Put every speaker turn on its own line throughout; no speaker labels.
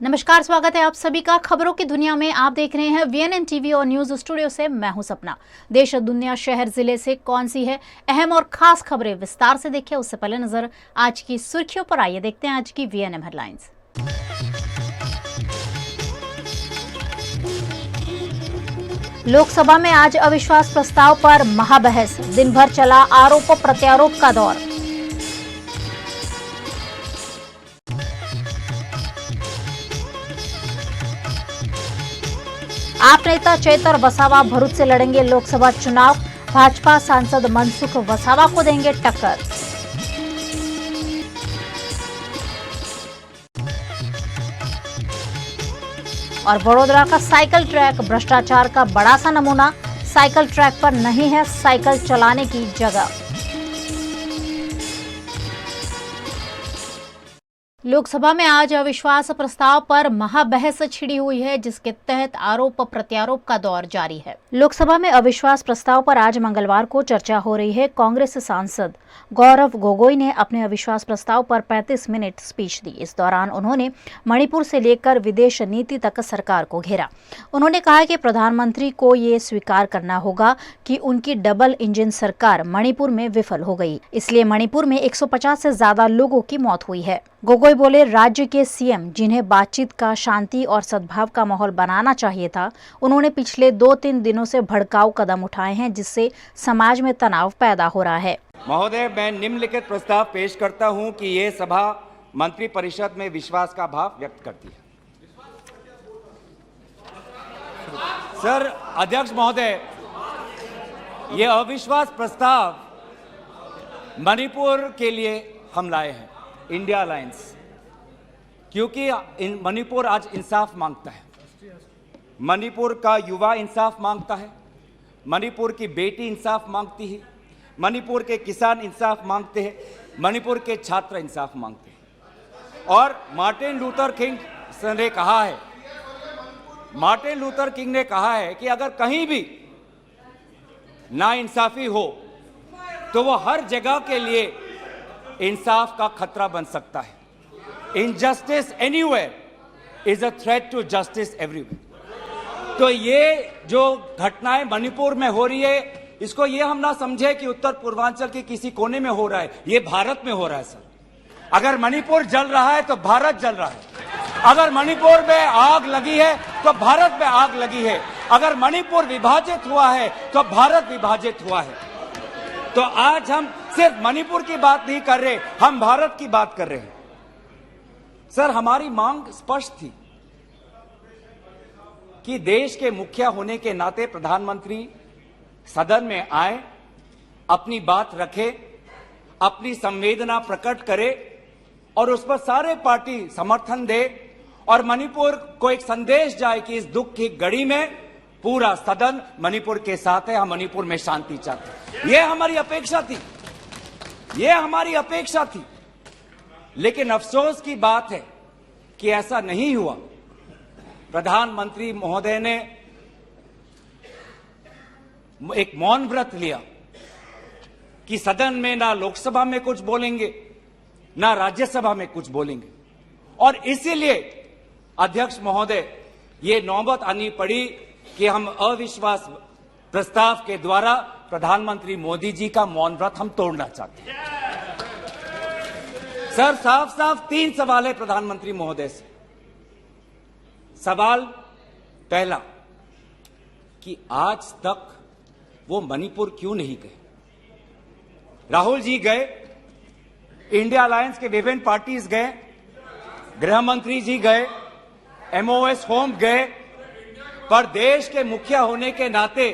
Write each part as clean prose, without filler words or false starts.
नमस्कार, स्वागत है आप सभी का खबरों की दुनिया में। आप देख रहे हैं वीएनएन टीवी और न्यूज स्टूडियो से मैं हूं सपना। देश, दुनिया, शहर, जिले से कौन सी है अहम और खास खबरें विस्तार से देखिए। उससे पहले नजर आज की सुर्खियों पर। आइए देखते हैं आज की वीएनएन हेडलाइंस। लोकसभा में आज अविश्वास प्रस्ताव पर महाबहस। दिन भर चला आरोप प्रत्यारोप का दौर। आप नेता चेतर वसावा भरूच से लड़ेंगे लोकसभा चुनाव। भाजपा सांसद मनसुख वसावा को देंगे टक्कर। और वडोदरा का साइकिल ट्रैक भ्रष्टाचार का बड़ा सा नमूना। साइकिल ट्रैक पर नहीं है साइकिल चलाने की जगह। लोकसभा में आज अविश्वास प्रस्ताव पर महाबहस छिड़ी हुई है, जिसके तहत आरोप प्रत्यारोप का दौर जारी है। लोकसभा में अविश्वास प्रस्ताव पर आज मंगलवार को चर्चा हो रही है। कांग्रेस सांसद गौरव गोगोई ने अपने अविश्वास प्रस्ताव पर 35 मिनट स्पीच दी। इस दौरान उन्होंने मणिपुर से लेकर विदेश नीति तक सरकार को घेरा। उन्होंने कहा कि प्रधानमंत्री को ये स्वीकार करना होगा कि उनकी डबल इंजन सरकार मणिपुर में विफल हो गई, इसलिए मणिपुर में 150 से ज्यादा लोगों की मौत हुई है। गोगोई बोले, राज्य के सीएम जिन्हें बातचीत का, शांति और सद्भाव का माहौल बनाना चाहिए था, उन्होंने पिछले 2-3 दिनों से भड़काऊ कदम उठाए हैं, जिससे समाज में तनाव पैदा हो रहा है।
महोदय, मैं निम्नलिखित प्रस्ताव पेश करता हूं कि ये सभा मंत्रिपरिषद में विश्वास का भाव व्यक्त करती है। सर अध्यक्ष महोदय, ये अविश्वास प्रस्ताव मणिपुर के लिए हम लाए हैं, इंडिया अलायंस, क्योंकि मणिपुर आज इंसाफ मांगता है। मणिपुर का युवा इंसाफ मांगता है, मणिपुर की बेटी इंसाफ मांगती है, मणिपुर के किसान इंसाफ मांगते हैं, मणिपुर के छात्र इंसाफ मांगते हैं। और मार्टिन लूथर किंग ने कहा है कि अगर कहीं भी नाइंसाफी हो तो वो हर जगह के लिए इंसाफ का खतरा बन सकता है। Injustice anywhere is a threat to justice everywhere. तो ये जो घटनाएं मणिपुर में हो रही है, इसको ये हम ना समझे कि उत्तर पूर्वांचल के किसी कोने में हो रहा है, ये भारत में हो रहा है। सर, अगर मणिपुर जल रहा है तो भारत जल रहा है। अगर मणिपुर में आग लगी है तो भारत में आग लगी है। अगर मणिपुर विभाजित हुआ है तो भारत विभाजित हुआ है। तो आज हम सिर्फ मणिपुर की बात नहीं कर रहे, हम भारत की बात कर रहे हैं। सर, हमारी मांग स्पष्ट थी कि देश के मुखिया होने के नाते प्रधानमंत्री सदन में आए, अपनी बात रखे, अपनी संवेदना प्रकट करे और उस पर सारे पार्टी समर्थन दे और मणिपुर को एक संदेश जाए कि इस दुख की घड़ी में पूरा सदन मणिपुर के साथ है, हम मणिपुर में शांति चाहते हैं। यह हमारी अपेक्षा थी। लेकिन अफसोस की बात है कि ऐसा नहीं हुआ। प्रधानमंत्री महोदय ने एक मौन व्रत लिया कि सदन में ना लोकसभा में कुछ बोलेंगे, ना राज्यसभा में कुछ बोलेंगे। और इसीलिए अध्यक्ष महोदय, ये नौबत आनी पड़ी कि हम अविश्वास प्रस्ताव के द्वारा प्रधानमंत्री मोदी जी का मौन व्रत हम तोड़ना चाहते हैं। सर, साफ साफ 3 सवाल है प्रधानमंत्री महोदय से। सवाल पहला कि आज तक वो मणिपुर क्यों नहीं गए? राहुल जी गए, इंडिया अलायंस के विभिन्न पार्टीज गए, गृह मंत्री जी गए, एमओएस होम गए, पर देश के मुखिया होने के नाते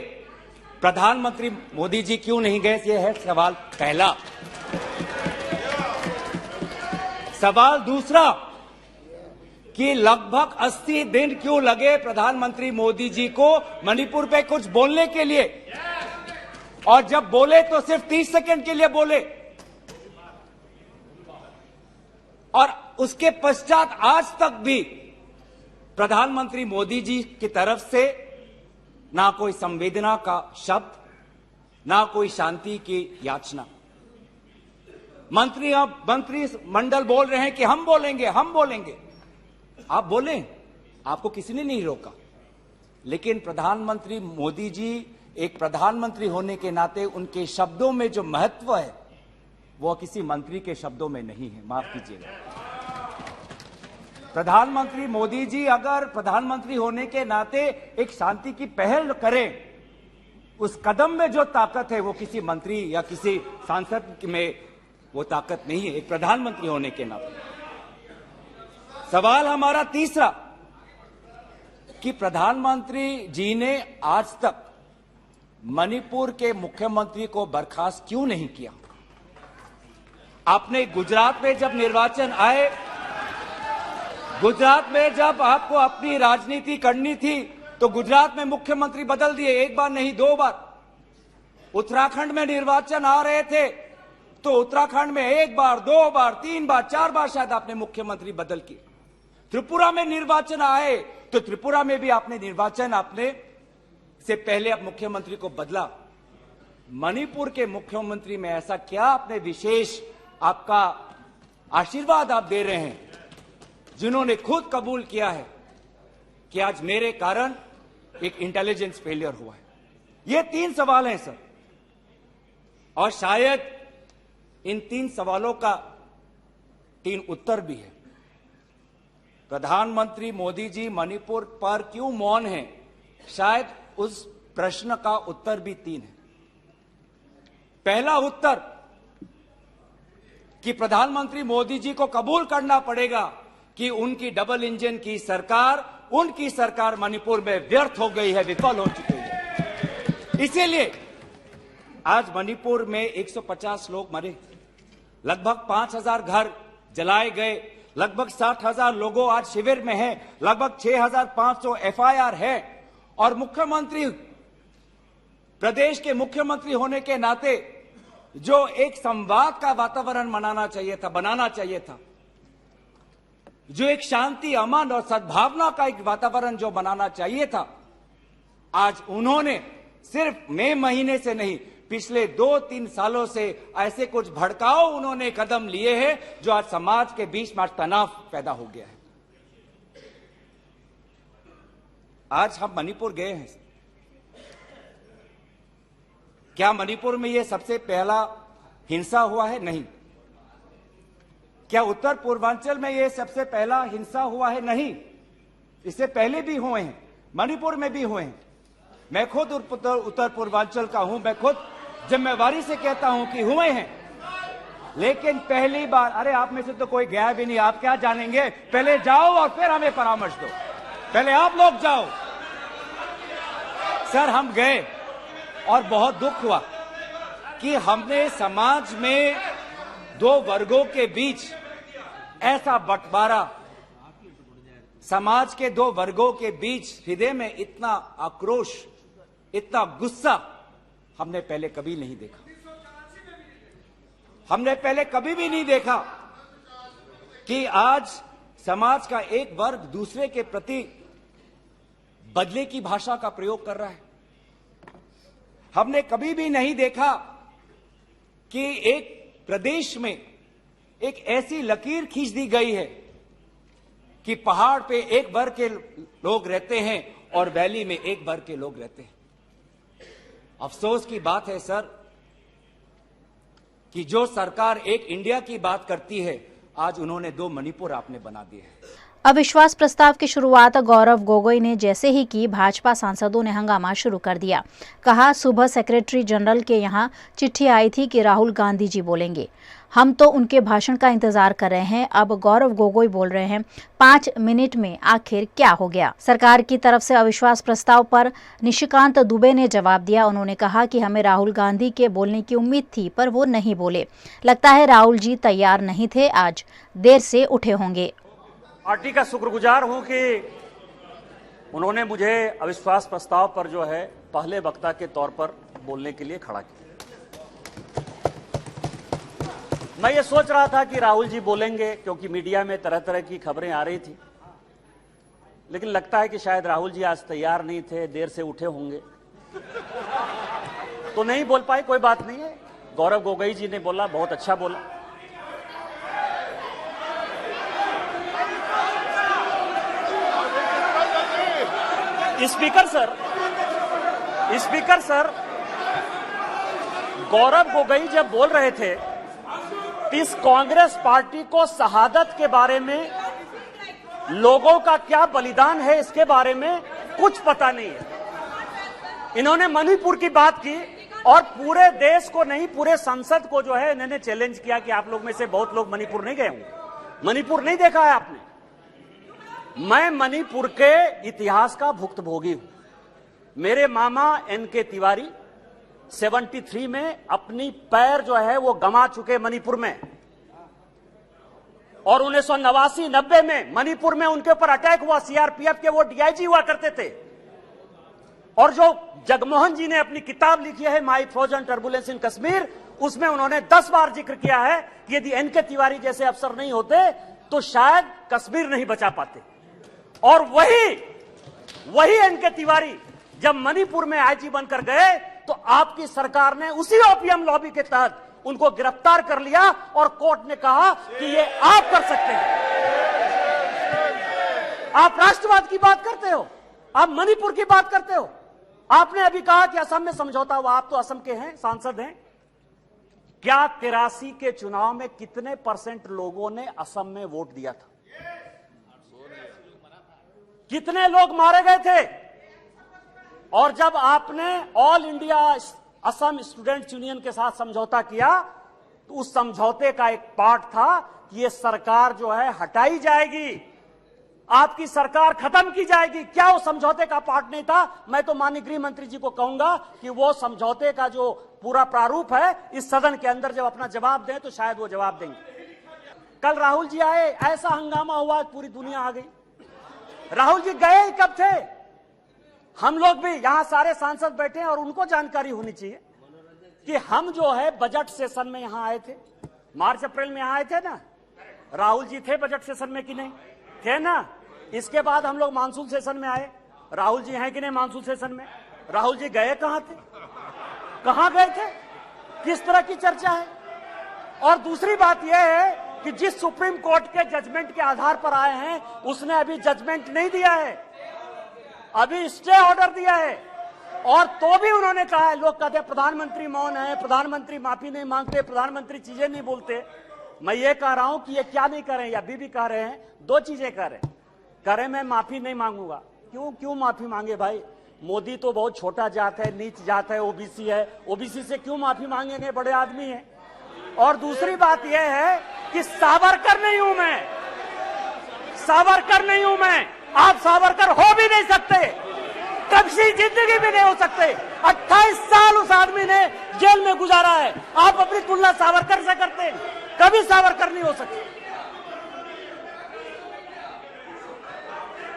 प्रधानमंत्री मोदी जी क्यों नहीं गए? ये है सवाल पहला। सवाल दूसरा कि लगभग 80 दिन क्यों लगे प्रधानमंत्री मोदी जी को मणिपुर पे कुछ बोलने के लिए, और जब बोले तो सिर्फ 30 सेकंड के लिए बोले, और उसके पश्चात आज तक भी प्रधानमंत्री मोदी जी की तरफ से ना कोई संवेदना का शब्द, ना कोई शांति की याचना। मंत्री मंडल बोल रहे हैं कि हम बोलेंगे। आप बोलें, आपको किसी ने नहीं रोका, लेकिन प्रधानमंत्री मोदी जी एक प्रधानमंत्री होने के नाते उनके शब्दों में जो महत्व है वो किसी मंत्री के शब्दों में नहीं है। माफ कीजिएगा, प्रधानमंत्री मोदी जी अगर प्रधानमंत्री होने के नाते एक शांति की पहल करें, उस कदम में जो ताकत है वो किसी मंत्री या किसी सांसद में वो ताकत नहीं है, एक प्रधानमंत्री होने के नाते। सवाल हमारा तीसरा कि प्रधानमंत्री जी ने आज तक मणिपुर के मुख्यमंत्री को बर्खास्त क्यों नहीं किया? आपने गुजरात में जब निर्वाचन आए, गुजरात में जब आपको अपनी राजनीति करनी थी तो गुजरात में मुख्यमंत्री बदल दिए, एक बार नहीं 2 बार। उत्तराखंड में निर्वाचन आ रहे थे तो उत्तराखंड में 1 बार, 2 बार, 3 बार, 4 बार शायद आपने मुख्यमंत्री बदल किए। त्रिपुरा में निर्वाचन आए तो त्रिपुरा में भी आपने निर्वाचन आपने से पहले अब मुख्यमंत्री को बदला। मणिपुर के मुख्यमंत्री में ऐसा क्या आपने विशेष आपका आशीर्वाद आप दे रहे हैं जिन्होंने खुद कबूल किया है कि आज मेरे कारण एक इंटेलिजेंस फेलियर हुआ है? ये 3 सवाल हैं सर, और शायद इन 3 सवालों का 3 उत्तर भी है। प्रधानमंत्री मोदी जी मणिपुर पर क्यों मौन हैं, शायद उस प्रश्न का उत्तर भी 3 है। पहला उत्तर कि प्रधानमंत्री मोदी जी को कबूल करना पड़ेगा कि उनकी डबल इंजन की सरकार, उनकी सरकार मणिपुर में व्यर्थ हो गई है, विफल हो चुकी है। इसीलिए आज मणिपुर में 150 लोग मरे, लगभग 5000 घर जलाए गए, लगभग 60,000 लोगों आज शिविर में हैं, लगभग 6500 FIR है। और मुख्यमंत्री, प्रदेश के मुख्यमंत्री होने के नाते जो एक संवाद का वातावरण बनाना चाहिए था, जो एक शांति, अमन और सद्भावना का एक वातावरण जो बनाना चाहिए था, आज उन्होंने सिर्फ मई महीने से नहीं, पिछले 2-3 सालों से ऐसे कुछ भड़काऊ उन्होंने कदम लिए हैं जो आज समाज के बीच में तनाव पैदा हो गया है। आज हम मणिपुर गए हैं, क्या मणिपुर में यह सबसे पहला हिंसा हुआ है? नहीं। क्या उत्तर पूर्वांचल में यह सबसे पहला हिंसा हुआ है? नहीं। इससे पहले भी हुए हैं, मणिपुर में भी हुए हैं। मैं खुद उत्तर पूर्वांचल का हूं, मैं खुद जिम्मेवारी से कहता हूं कि हुए हैं, लेकिन पहली बार, अरे आप में से तो कोई गया भी नहीं, आप क्या जानेंगे? पहले जाओ और फिर हमें परामर्श दो, पहले आप लोग जाओ। सर हम गए और बहुत दुख हुआ कि हमने समाज में 2 वर्गों के बीच ऐसा बंटवारा, समाज के 2 वर्गों के बीच हृदय में इतना आक्रोश, इतना गुस्सा हमने पहले कभी नहीं देखा। हमने पहले कभी भी नहीं देखा कि आज समाज का एक वर्ग दूसरे के प्रति बदले की भाषा का प्रयोग कर रहा है। हमने कभी भी नहीं देखा कि एक प्रदेश में एक ऐसी लकीर खींच दी गई है कि पहाड़ पे एक वर्ग के लोग रहते हैं और वैली में एक वर्ग के लोग रहते हैं। अफसोस की बात है सर कि जो सरकार एक इंडिया की बात करती है, आज उन्होंने 2 मणिपुर आपने बना दिए हैं।
अविश्वास प्रस्ताव की शुरुआत गौरव गोगोई ने जैसे ही की, भाजपा सांसदों ने हंगामा शुरू कर दिया। कहा, सुबह सेक्रेटरी जनरल के यहाँ चिट्ठी आई थी कि राहुल गांधी जी बोलेंगे, हम तो उनके भाषण का इंतजार कर रहे हैं। अब गौरव गोगोई बोल रहे हैं, 5 मिनट में आखिर क्या हो गया? सरकार की तरफ से अविश्वास प्रस्ताव पर निशिकांत दुबे ने जवाब दिया। उन्होंने कहा कि हमें राहुल गांधी के बोलने की उम्मीद थी, पर वो नहीं बोले। लगता है राहुल जी तैयार नहीं थे, आज देर से उठे होंगे।
पार्टी का शुक्रगुजार हूं कि उन्होंने मुझे अविश्वास प्रस्ताव पर जो है पहले वक्ता के तौर पर बोलने के लिए खड़ा किया। मैं ये सोच रहा था कि राहुल जी बोलेंगे, क्योंकि मीडिया में तरह तरह की खबरें आ रही थी, लेकिन लगता है कि शायद राहुल जी आज तैयार नहीं थे, देर से उठे होंगे तो नहीं बोल पाए। कोई बात नहीं है, गौरव गोगोई जी ने बोला, बहुत अच्छा बोला। स्पीकर सर, गौरव गोगोई जब बोल रहे थे कि इस कांग्रेस पार्टी को शहादत के बारे में, लोगों का क्या बलिदान है इसके बारे में कुछ पता नहीं है। इन्होंने मणिपुर की बात की और पूरे देश को नहीं, पूरे संसद को जो है इन्होंने चैलेंज किया कि आप लोग में से बहुत लोग मणिपुर नहीं गए होंगे, मणिपुर नहीं देखा है आपने। मैं मणिपुर के इतिहास का भुक्तभोगी हूं। मेरे मामा एनके तिवारी 73 में अपनी पैर जो है वो गंवा चुके मणिपुर में, और 1989-90 में मणिपुर में उनके ऊपर अटैक हुआ। सीआरपीएफ के वो डीआईजी हुआ करते थे। और जो जगमोहन जी ने अपनी किताब लिखी है माई फ्रोजन टर्बुलेंस इन कश्मीर, उसमें उन्होंने 10 बार जिक्र किया है कि यदि एनके तिवारी जैसे अफसर नहीं होते तो शायद कश्मीर नहीं बचा पाते। और वही एनके तिवारी जब मणिपुर में आईजी बनकर गए तो आपकी सरकार ने उसी ओपीएम लॉबी के तहत उनको गिरफ्तार कर लिया और कोर्ट ने कहा कि ये आप कर सकते हैं। आप राष्ट्रवाद की बात करते हो, आप मणिपुर की बात करते हो। आपने अभी कहा कि असम में समझौता हुआ, आप तो असम के हैं, सांसद हैं। क्या 83 के चुनाव में कितने % लोगों ने असम में वोट दिया था? कितने लोग मारे गए थे? और जब आपने all India Assam students union के साथ समझौता किया तो उस समझौते का एक पार्ट था कि ये सरकार जो है हटाई जाएगी, आपकी सरकार खत्म की जाएगी। क्या वो समझौते का पार्ट नहीं था? मैं तो माननीय गृह मंत्री जी को कहूंगा कि वो समझौते का जो पूरा प्रारूप है इस सदन के अंदर जब अपना जवाब दें तो शायद वो जवाब देंगे। कल राहुल जी आए, ऐसा हंगामा हुआ, पूरी दुनिया आ गई। राहुल जी गए ही कब थे? हम लोग भी यहां सारे सांसद बैठे हैं और उनको जानकारी होनी चाहिए कि हम जो है बजट सेशन में यहां आए थे, मार्च अप्रैल में यहां आए थे ना। राहुल जी थे बजट सेशन में कि नहीं थे ना? इसके बाद हम लोग मानसून सेशन में आए, राहुल जी हैं कि नहीं मानसून सेशन में? राहुल जी गए कहां थे? कहां गए थे? किस तरह की चर्चा है? और दूसरी बात यह है कि जिस सुप्रीम कोर्ट के जजमेंट के आधार पर आए हैं उसने अभी जजमेंट नहीं दिया है, अभी स्टे ऑर्डर दिया है। और तो भी उन्होंने कहा है, लोग कहते हैं प्रधानमंत्री मौन है, प्रधानमंत्री माफी नहीं मांगते, प्रधानमंत्री चीजें नहीं बोलते। मैं ये कह रहा हूं कि ये क्या नहीं कर रहे हैं, या अभी भी कह रहे हैं, दो चीजें कर रहे हैं। मैं माफी नहीं मांगूंगा। क्यों माफी मांगे भाई? मोदी तो बहुत छोटा जात है, नीच जात है, ओबीसी है, ओबीसी से क्यों माफी मांगेंगे? बड़े आदमी है। और दूसरी बात यह है कि सावरकर नहीं हूं मैं, सावरकर नहीं हूं मैं। आप सावरकर हो भी नहीं सकते, कभी जिंदगी भी नहीं हो सकते। 28 साल उस आदमी ने जेल में गुजारा है। आप अपनी तुलना सावरकर से करते हैं, कभी सावरकर नहीं हो सकते।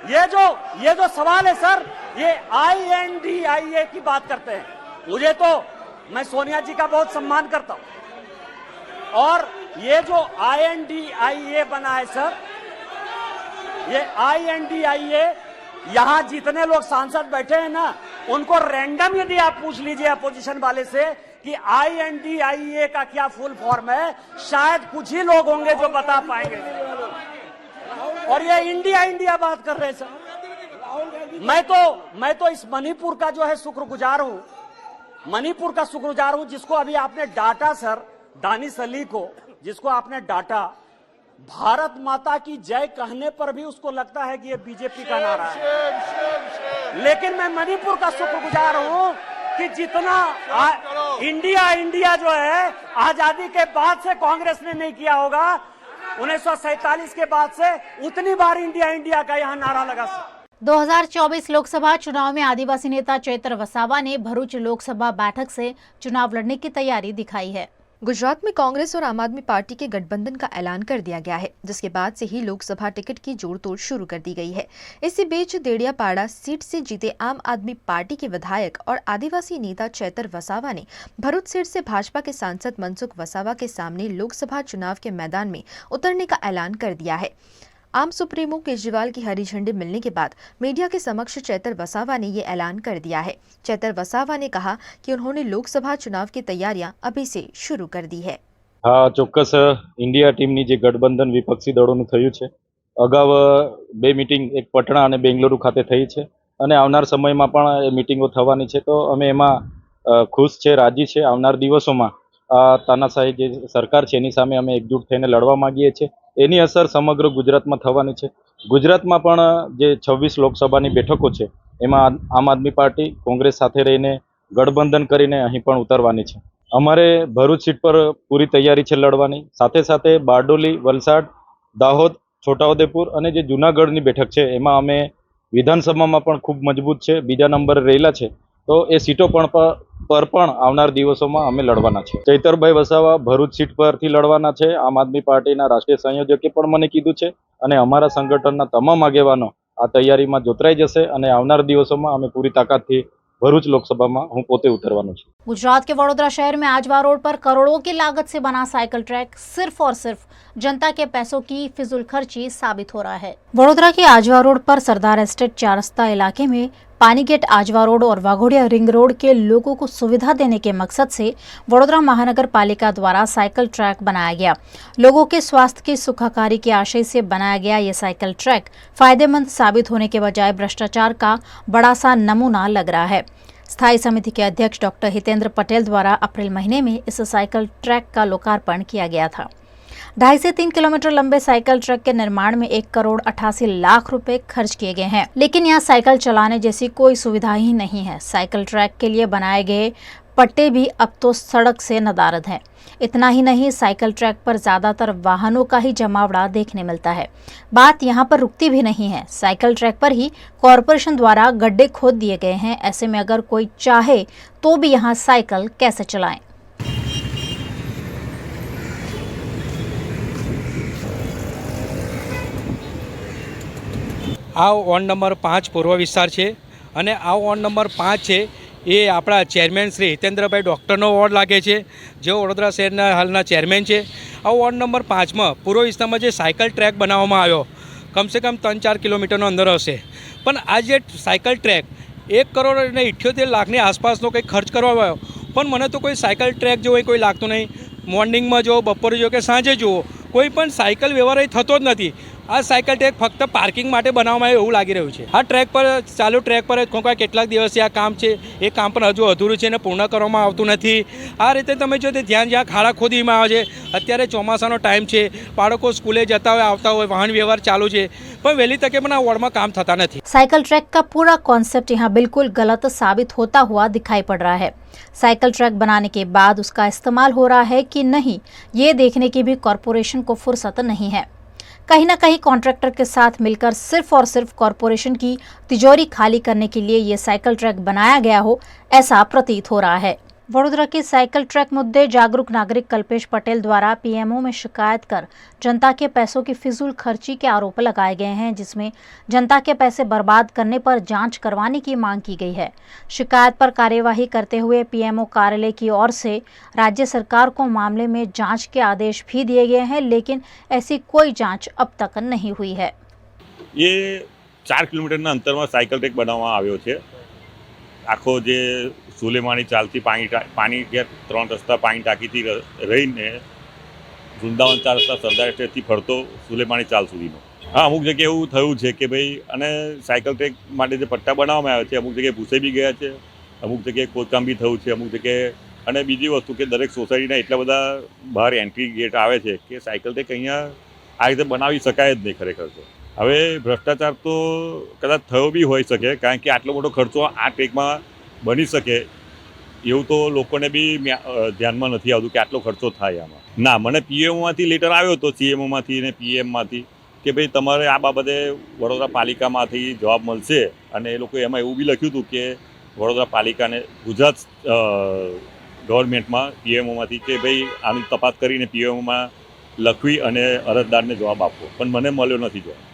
ये जो सवाल है सर, ये INDIA की बात करते हैं। मुझे तो, मैं सोनिया जी का बहुत सम्मान करता हूं, और ये जो INDIA बना है सर, ये INDIA, यहां जितने लोग सांसद बैठे हैं ना, उनको रैंडम यदि आप पूछ लीजिए अपोजिशन वाले से कि INDIA का क्या फुल फॉर्म है, शायद कुछ ही लोग होंगे जो बता पाएंगे। और ये इंडिया बात कर रहे हैं सर। मैं तो इस मणिपुर का जो है शुक्रगुजार हूं, मणिपुर का शुक्रगुजार हूं, जिसको अभी आपने डांटा सर, दानिश अली को, जिसको आपने डांटा। भारत माता की जय कहने पर भी उसको लगता है कि ये बीजेपी का नारा है। लेकिन मैं मणिपुर का शुक्रगुजार हूं कि जितना इंडिया जो है आजादी के बाद से कांग्रेस ने नहीं किया होगा, 1947 के बाद से उतनी बार इंडिया का यहां नारा लगा।
2024 लोकसभा चुनाव में आदिवासी नेता चेतर वसावा ने भरूच लोकसभा बैठक से चुनाव लड़ने की तैयारी दिखाई है।
गुजरात में कांग्रेस और आम आदमी पार्टी के गठबंधन का ऐलान कर दिया गया है, जिसके बाद से ही लोकसभा टिकट की जोड़तोड़ शुरू कर दी गई है। इसी बीच देड़ियापाड़ा सीट से जीते आम आदमी पार्टी के विधायक और आदिवासी नेता चेतर वसावा ने भरूच सीट से भाजपा के सांसद मनसुख वसावा के सामने लोकसभा चुनाव के मैदान में उतरने का ऐलान कर दिया है। आम सुप्रीमो केजरीवाल की हरी झंडी मिलने के बाद मीडिया के समक्ष चेतर वसावा ने ये ऐलान कर दिया है। चेतर वसावा ने कहा कि उन्होंने लोकसभा चुनाव की तैयारियां अभी से शुरू कर दी है।
हाँ, ચોક્કસ ઇન્ડિયા ટીમની જે ગઠબંધન વિપક્ષી દળોનું થયું છે, અગાઉ બે મીટિંગ એક પટણા અને બેંગલુરુ ખાતે થઈ છે, અને આવનાર સમયમાં પણ એ મિટિંગો થવાની છે. તો અમે એમાં ખુશ છે, રાજી છે. આવનાર દિવસોમાં તાનાશાહી જે સરકાર છે એની સામે અમે એકજૂટ થઈને લડવા માંગીએ છીએ. એની અસર સમગ્ર ગુજરાતમાં થવાની છે. ગુજરાતમાં પણ જે 26 લોકસભાની બેઠકો છે એમાં આમ આદમી પાર્ટી કોંગ્રેસ સાથે રહીને ગઠબંધન કરીને અહીં પણ ઉતરવાની છે. અમારે ભરૂચ સીટ પર પૂરી તૈયારી છે લડવાની. સાથે સાથે બારડોલી, વલસાડ, દાહોદ, છોટાઉદેપુર અને જે જૂનાગઢની બેઠક છે એમાં અમે વિધાનસભામાં પણ ખૂબ મજબૂત છે, બીજા નંબરે રહેલા છે. તો એ સીટો પર પણ આવનાર દિવસોમાં અમે લડવાના છે. ચૈતરભાઈ વસાવા ભરૂચ સીટ પરથી લડવાના છે. આમ આદમી પાર્ટીના રાષ્ટ્રીય સંયોજકે પણ મને કીધું છે અને અમારા સંગઠનના તમામ આગેવાનો આ તૈયારીમાં જોતરાઈ જશે અને આવનાર દિવસોમાં અમે પૂરી તાકાતથી भरूच लोकसभा में हूँ पोते उतरवानो छुं।
गुजरात के वडोदरा शहर में आजवा रोड पर करोड़ों की लागत से बना साइकिल ट्रैक सिर्फ और सिर्फ जनता के पैसों की फिजूल खर्ची साबित हो रहा है। वडोदरा के आजवा रोड पर सरदार एस्टेट 4 रस्ता इलाके में पानी गेट आजवा रोड और वाघोडिया रिंग रोड के लोगों को सुविधा देने के मकसद से वडोदरा महानगर पालिका द्वारा साइकिल ट्रैक बनाया गया। लोगों के स्वास्थ्य की सुखाकारी के आशय से बनाया गया ये साइकिल ट्रैक फायदेमंद साबित होने के बजाय भ्रष्टाचार का बड़ा सा नमूना लग रहा है। स्थायी समिति के अध्यक्ष डॉक्टर हितेंद्र पटेल द्वारा अप्रैल महीने में इस साइकिल ट्रैक का लोकार्पण किया गया था। 2.5 से 3 किलोमीटर लंबे साइकिल ट्रैक के निर्माण में 1 करोड़ 88 लाख रुपए खर्च किए गए हैं, लेकिन यहाँ साइकिल चलाने जैसी कोई सुविधा ही नहीं है। साइकिल ट्रैक के लिए बनाए गए पट्टे भी अब तो सड़क से नदारद हैं। इतना ही नहीं, साइकिल ट्रैक पर ज्यादातर वाहनों का ही जमावड़ा देखने मिलता है। बात यहाँ पर रुकती भी नहीं है, साइकिल ट्रैक पर ही कॉरपोरेशन द्वारा गड्ढे खोद दिए गए हैं। ऐसे में अगर कोई चाहे तो भी यहाँ साइकिल कैसे चलाएं?
आ वॉर्ड नंबर 5 पूर्व विस्तार है और आ वॉर्ड नंबर 5 है ये अपना चेरमेन श्री हितेंद्रभाई डॉक्टरनो वॉर्ड लगे है, जो वडोदरा शहरना हालना चेरमेन है। आ वॉर्ड नंबर 5 में पूर्व विस्तार में साइकिल ट्रेक बनाववामां आव्यो कम से कम 3-4 किलोमीटर अंदर हशे, पण आज साइकिल ट्रेक 1 करोड़ 78 लाख आसपासनो कंई खर्च करवामां आव्यो, पण मने तो कोई साइकिल ट्रेक जो कोई लागतो नहीं। मॉर्निंग में जो, बपोरे जो कि सांजे जुओ कोई पण साइकिल व्यवहार थतो ज नथी। आ साइकिल ट्रेक फक्त पार्किंग माटे बनाववामां आव्यो एवुं लागी रह्युं छे। आ ट्रेक पर चालू ट्रेक पर ज કેટલાક દિવસથી આ કામ છે એ કામ પણ હજુ અધૂરું છે અને પૂર્ણ કરવામાં આવતું નથી। આ રીતે તમે જો તે જ્યાં ખાડા ખોદીમાં આવે છે, અત્યારે ચોમાસાનો ટાઈમ છે, બાળકો સ્કૂલે જતા હોય આવતા હોય, વાહन વ્યવહાર ચાલુ છે, પણ વહેલી તકે પણ આ વોર્ડમાં કામ થતા નથી।
साइकिल ट्रैक का पूरा कॉन्सेप्ट यहाँ बिल्कुल गलत साबित होता हुआ दिखाई पड़ रहा है। साइकिल ट्रैक बनाने के बाद उसका इस्तेमाल हो रहा है कि नहीं, ये देखने की भी कॉरपोरेशन को फुर्सत नहीं है। कहीं ना कहीं कॉन्ट्रैक्टर के साथ मिलकर सिर्फ और सिर्फ कॉरपोरेशन की तिजोरी खाली करने के लिए ये साइकिल ट्रैक बनाया गया हो, ऐसा प्रतीत हो रहा है। वडोदरा के साइकिल ट्रैक मुद्दे जागरूक नागरिक कल्पेश पटेल द्वारा पीएमओ में शिकायत कर जनता के पैसों की फिजूल खर्ची के आरोप लगाए गए हैं, जिसमें जनता के पैसे बर्बाद करने पर जांच करवाने की मांग की गई है। शिकायत पर कार्यवाही करते हुए पीएमओ कार्यालय की ओर से राज्य सरकार को मामले में जांच के आदेश भी दिए गए हैं, लेकिन ऐसी कोई जांच अब तक नहीं हुई है।
ये 4 किलोमीटर अंतर में साइकिल ट्रेक बनाववामां आव्यो छे। आखो जे सुलेमानी चालती पानी गेट 3 रस्ता पानी टाँकी थी रहीने वृंदावन 4 रस्ता सरदार एस्टेट थी फरतो सुलेमानी चाल सुधीनो। हाँ, अमुक जगह एवुं थयुं छे के भाई अने साइकिल ट्रेक माटे जे पट्टा बनाववामां आव्या छे अमुक जगह भूसाई बी गया छे, अमुक जगह खोदकाम बी थयुं छे, अमुक जगह अने बीजी वस्तु के दरेक सोसायटीना एटला बधा बहार एंट्री गेट आवे छे के साइकिल ट्रेक अहींया आ रीते बनावी शकाय ज नहीं खरेखर। तो हवे भ्रष्टाचार तो कदाच थयो बी होई शके, कारण के आटलो मोटो खर्चो आ ट्रेकमां बनी शके एवं तो लोकोने बी ध्यानमां नथी आवतुं के आटलो खर्चो थाय आमां। ना, मने पीएमओमांथी लेटर आव्यो तो सीएमओमांथी ने पीएममांथी के भाई तमारे आ बाबते वडोदरा पालिकामांथी जवाब मळशे अने ए लोकोए एमां एवुं बी लख्युं हतुं के वडोदरा पालिकाने गुजरात गवर्नमेंटमां पीएमओमांथी के भाई आनी तपास करीने पीएमओमां लखवी अने अरजदारने जवाब आपो, पण मने मळ्यो नथी जवाब।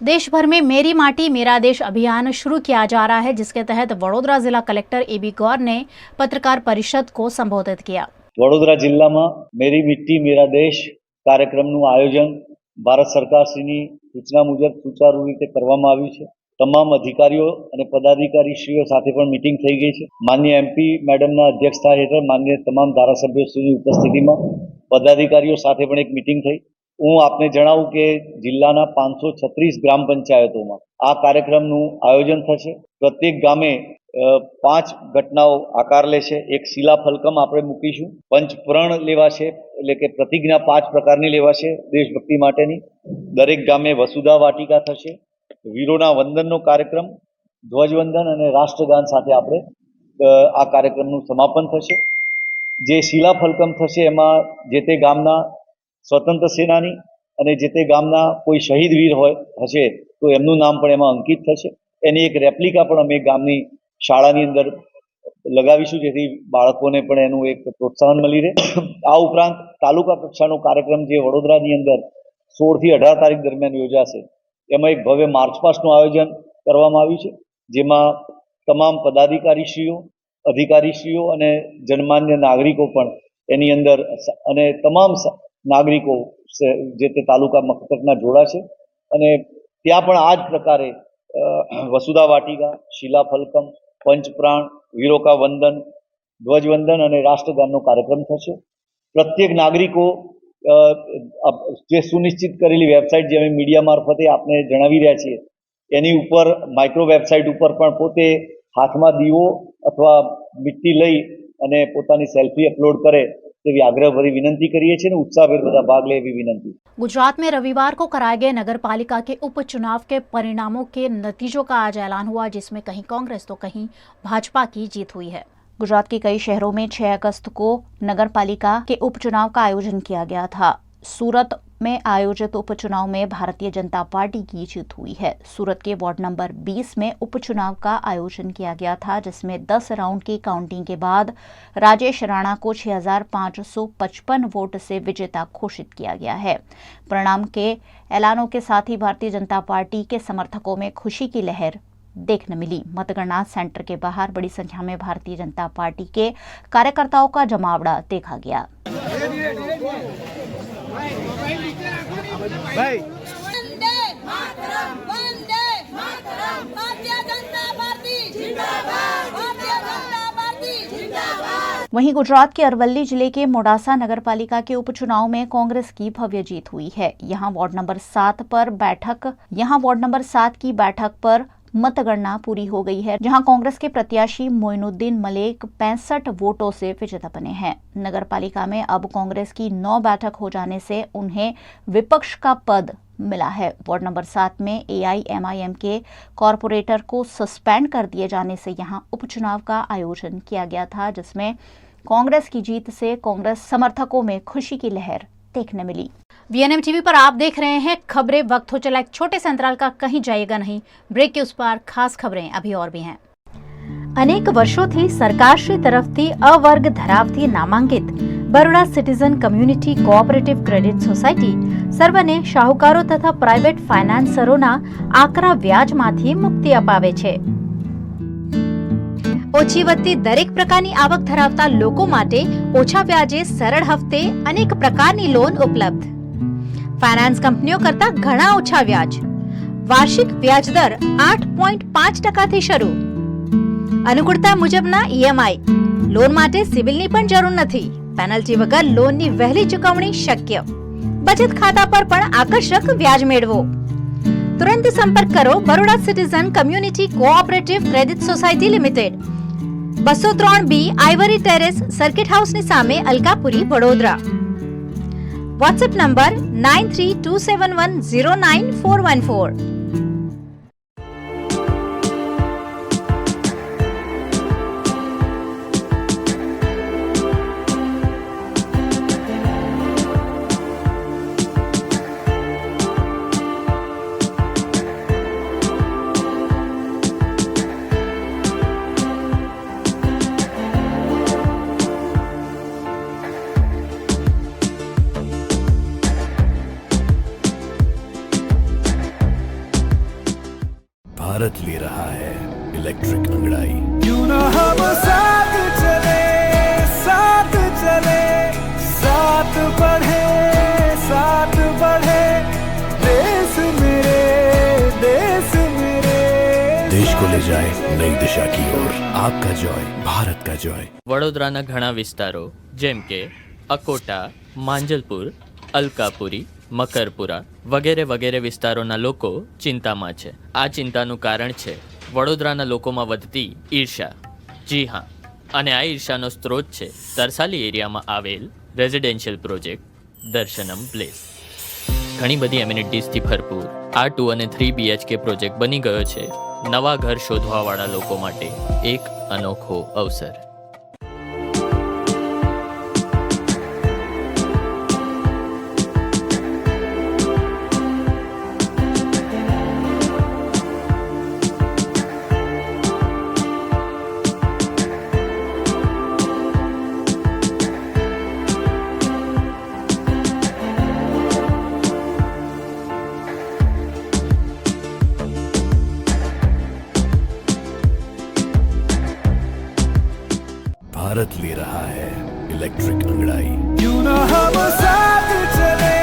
देश भर में मेरी माटी मेरा देश अभियान शुरू किया जा रहा है, जिसके तहत वडोदरा जिला कलेक्टर एबी गौर ने पत्रकार परिषद को संबोधित किया।
वडोदरा जिल्ला में मेरी मिट्टी मेरा देश कार्यक्रमનું आयोजन भारत सरकारश्रीની સૂચના મુજબ સુચારુ રીતે કરવામાં આવ્યું છે। તમામ અધિકારીઓ અને પદાધિકારીશ્રીઓ સાથે પણ મીટિંગ થઈ ગઈ છે। માનનીય એમપી મેડમના અધ્યક્ષતા હેઠળ માનનીય તમામ ધારાસભ્યોશ્રીની ઉપસ્થિતિમાં પદાધિકારીઓ સાથે પણ એક મીટિંગ થઈ। હું આપને જણાવું કે જિલ્લાના 536 ગ્રામ પંચાયતોમાં આ કાર્યક્રમનું આયોજન થશે. પ્રત્યેક ગામે 5 ઘટનાઓ આકાર લેશે. એક શિલાફલકમ આપણે મૂકીશું. પંચપ્રણ લેવાશે, એટલે કે પ્રતિજ્ઞા 5 પ્રકારની લેવાશે દેશભક્તિ માટેની. દરેક ગામે વસુધા વાટિકા થશે. વીરોના વંદનનો કાર્યક્રમ, ધ્વજવંદન અને રાષ્ટ્રગાન સાથે આપણે આ કાર્યક્રમનું સમાપન થશે. જે શિલાફલકમ થશે એમાં જે તે ગામના સ્વતંત્ર સેનાની અને જે તે ગામના કોઈ શહીદ વીર હશે તો એમનું નામ પણ એમાં અંકિત થશે. એની એક રેપ્લિકા પણ અમે ગામની શાળાની અંદર લગાવીશું, જેથી બાળકોને પણ એનું એક પ્રોત્સાહન મળી રહે. આ ઉપરાંત તાલુકા કક્ષાનો કાર્યક્રમ જે વડોદરાની અંદર 16 થી 18 તારીખ દરમિયાન યોજાશે, એમાં એક ભવ્ય માર્ચ પાસ્ટનું આયોજન કરવામાં આવ્યું છે, જેમાં તમામ પદાધિકારીશ્રીઓ, અધિકારીશ્રીઓ અને જનમાન્ય નાગરિકો પણ એની અંદર અને તમામ નાગરિકો જે તે તાલુકા મથકના જોડાશે. અને ત્યાં પણ આ જ પ્રકારે વસુધા વાટિકા, શિલાફલકમ, પંચપ્રાણ, વીરોકા વંદન, ધ્વજવંદન અને રાષ્ટ્રગાનનો કાર્યક્રમ થશે. પ્રત્યેક નાગરિકો જે સુનિશ્ચિત કરેલી વેબસાઇટ જે અમે મીડિયા મારફતે આપને જણાવી રહ્યા છીએ એની ઉપર માઇક્રો વેબસાઇટ ઉપર પણ પોતે હાથમાં દીવો અથવા મીઠી લઈ અને પોતાની સેલ્ફી અપલોડ કરે તેવી आग्रहभरी विनती करिए छे ने उत्साहभेर बधा भाग ले एवी विनती।
गुजरात में रविवार को कराए गए नगर पालिका के उपचुनाव के परिणामों के नतीजों का आज ऐलान हुआ, जिसमें कहीं कांग्रेस तो कहीं भाजपा की जीत हुई है। गुजरात के कई शहरों में 6 अगस्त को नगर पालिका के उपचुनाव का आयोजन किया गया था। सूरत में आयोजित उपचुनाव में भारतीय जनता पार्टी की जीत हुई है। सूरत के वार्ड नंबर 20 में उपचुनाव का आयोजन किया गया था, जिसमें 10 राउंड की काउंटिंग के बाद राजेश राणा को 6555 वोट से विजेता घोषित किया गया है। परिणाम के ऐलानों के साथ ही भारतीय जनता पार्टी के समर्थकों में खुशी की लहर देखने मिली। मतगणना सेंटर के बाहर बड़ी संख्या में भारतीय जनता पार्टी के कार्यकर्ताओं का जमावड़ा देखा गया। वहीं गुजरात के अरवल्ली जिले के मोडासा नगर पालिका के उपचुनाव में कांग्रेस की भव्य जीत हुई है। यहां वार्ड नंबर 7 की बैठक पर मतगणना पूरी हो गई है, जहां कांग्रेस के प्रत्याशी मोइनुद्दीन मलिक 65 वोटों से विजेता बने हैं। नगर पालिका में अब कांग्रेस की 9 बैठक हो जाने से उन्हें विपक्ष का पद मिला है। वार्ड नंबर 7 में AIMIM के कॉरपोरेटर को सस्पेंड कर दिए जाने से यहां उपचुनाव का आयोजन किया गया था, जिसमें कांग्रेस की जीत से कांग्रेस समर्थकों में खुशी की लहर देखने मिली। VNM टीवी पर आप देख रहे हैं खबरें। वक्त हो चला एक छोटे से अंतराल का, कहीं जाइएगा नहीं। ब्रेक के उस पार खास खबरें अभी और भी हैं। अनेक वर्षोથી સરકારશ્રી તરફથી અવર્ગ ધરાવતી નામાંકિત Baroda citizen community cooperative credit society સર્વને શાહુકારો તથા પ્રાઇવેટ ફાઇનાન્સરોના આકરા વ્યાજમાંથી મુક્તિ અપાવે છે। ઓછી વત્તી દરેક પ્રકારની આવક ધરાવતા લોકો માટે ઓછા વ્યાજે સરળ હપ્તે અનેક પ્રકારની લોન ઉપલબ્ધ। ફાઇનાન્સ કંપનીઓ કરતા ઘણા ઓછા વ્યાજ। વાર્ષિક વ્યાજ દર 8.5% થી શરૂ। अनुकूलता मुजबना EMI। लोन माटे सिबिलनी पण जरूर नथी। पेनल्टी वगर लोननी वहेली चुकवणी शक्य। बचत खाता पर पण आकर्षक व्याज मेळवो। तुरंत संपर्क करो Baroda citizen community cooperative credit society limited, 203B Ivory terrace, circuit house ની સામે અલકાપુરી, વડોદરા। WhatsApp number 9327109414।
भारत ले रहा है इलेक्ट्रिक अंगड़ाई।
क्यों ना हम साथ चले, साथ चले, साथ बढ़े, साथ बढ़े, देश मेरे, देश मेरे।
देश को ले जाए नई दिशा की ओर। आपका जॉय, भारत का जॉय।
વડોદરાના ઘણા વિસ્તારો જેમ કે અકોટા, માંજલપુર, અલકાપુરી, મકરપુરા વગેરે વગેરે વિસ્તારોના લોકો ચિંતામાં છે. આ ચિંતાનું કારણ છે વડોદરાના લોકોમાં વધતી ઈર્ષા. જી હા, અને આ ઈર્ષાનો સ્ત્રોત છે તરસાલી એરિયામાં આવેલ રેઝિડેન્શિયલ પ્રોજેક્ટ દર્શનમ પ્લેસ. ઘણી બધી એમ્યુનિટીઝથી ભરપૂર આ 2 અને 3 BHK પ્રોજેક્ટ બની ગયો છે નવા ઘર શોધવાવાળા લોકો માટે એક અનોખો અવસર.
भारत ले रहा है इलेक्ट्रिक अंगड़ाई.
क्यों ना हम साथ चले,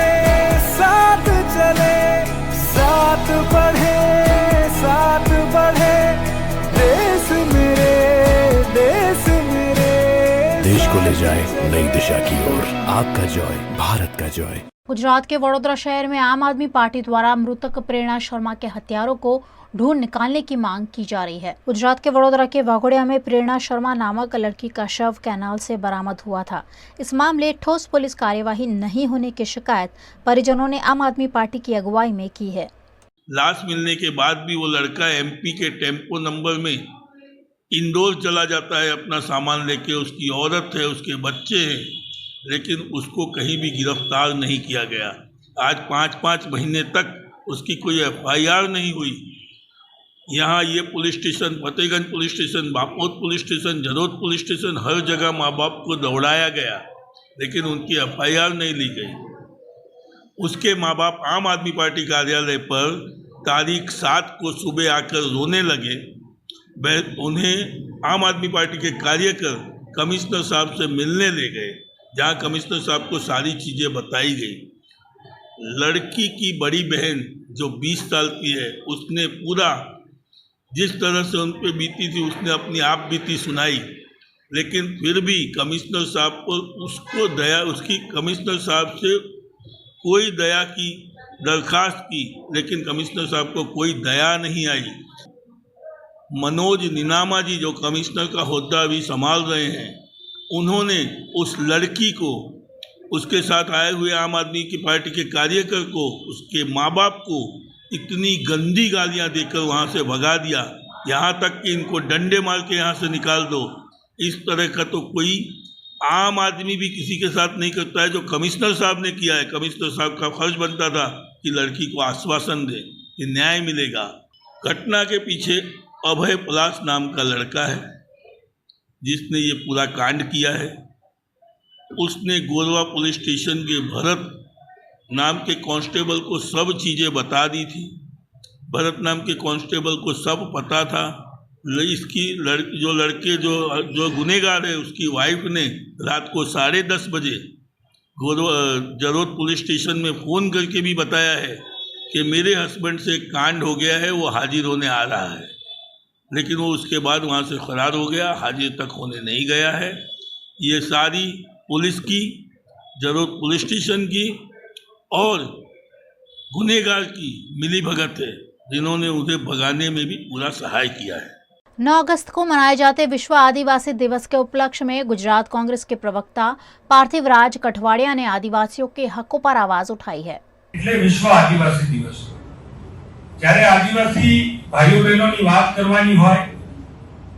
साथ चले, साथ बढ़े, साथ बढ़े, देश मेरे, देश मेरे.
देश को ले जाए नई दिशा की ओर. आपका जॉय भारत का जॉय.
गुजरात के वडोदरा शहर में आम आदमी पार्टी द्वारा मृतक प्रेरणा शर्मा के हत्यारों को ढूंढ निकालने की मांग की जा रही है. गुजरात के वडोदरा के वाघोड़िया में प्रेरणा शर्मा नामक लड़की का शव कैनाल से बरामद हुआ था. इस मामले ठोस पुलिस कार्यवाही नहीं होने की शिकायत परिजनों ने आम आदमी पार्टी की अगुवाई में की है.
लाश मिलने के बाद भी वो लड़का MP के टेम्पो नंबर में इंदौर चला जाता है अपना सामान लेके. उसकी औरत है, उसके बच्चे हैं, लेकिन उसको कहीं भी गिरफ्तार नहीं किया गया. आज 5-5 महीने तक उसकी कोई FIR नहीं हुई. यहाँ ये police station, Fatehganj police station, Bapod police station, Jarod police station, हर जगह माँ बाप को दौड़ाया गया, लेकिन उनकी FIR नहीं ली गई. उसके माँ बाप आम आदमी पार्टी कार्यालय पर तारीख 7 को सुबह आकर रोने लगे. उन्हें आम आदमी पार्टी के कार्यकर कमिश्नर साहब से मिलने ले गए, जहाँ कमिश्नर साहब को सारी चीज़ें बताई गई. लड़की की बड़ी बहन जो 20 साल की है, उसने पूरा जिस तरह से उन पर बीती थी उसने अपनी आप बीती सुनाई. लेकिन फिर भी कमिश्नर साहब को उसको दया, उसकी कमिश्नर साहब से कोई दया की दरखास्त की, लेकिन कमिश्नर साहब को कोई दया नहीं आई. मनोज निनामा जी जो कमिश्नर का होद्दा अभी संभाल रहे हैं, उन्होंने उस लड़की को, उसके साथ आए हुए आम आदमी की पार्टी के कार्यकर को, उसके माँ बाप को इतनी गंदी गालियां देकर वहाँ से भगा दिया, यहाँ तक कि इनको डंडे मार के यहाँ से निकाल दो. इस तरह का तो कोई आम आदमी भी किसी के साथ नहीं करता है जो कमिश्नर साहब ने किया है. कमिश्नर साहब का फर्ज बनता था कि लड़की को आश्वासन दे कि न्याय मिलेगा. घटना के पीछे अभय पलाश नाम का लड़का है जिसने ये पूरा कांड किया है. उसने गोरवा पुलिस स्टेशन के भरत नाम के कांस्टेबल को सब चीज़ें बता दी थी. भरत नाम के कांस्टेबल को सब पता था. इसकी लड़के जो गुनेगार है, उसकी वाइफ ने रात को 10:30 बजे जरोद पुलिस स्टेशन में फ़ोन करके भी बताया है कि मेरे हस्बैंड से कांड हो गया है, वो हाजिर होने आ रहा है. लेकिन वो उसके बाद वहाँ से फरार हो गया, हाजिर तक होने नहीं गया है. ये सारी पुलिस की, जरोद पुलिस स्टेशन की और गुनेगार की मिलीभगत है, जिन्होंने उसे भगाने में भी पूरा सहाय किया है.
9 अगस्त को मनाए जाते विश्व आदिवासी दिवस के उपलक्ष्य में गुजरात कांग्रेस के प्रवक्ता पार्थिव राज कठवाड़िया ने आदिवासियों के हकों पर आवाज उठाई है.
એટલે વિશ્વ આદિવાસી દિવસ, જ્યારે આદિવાસી ભાઈઓ બહેનોની વાત કરવાની હોય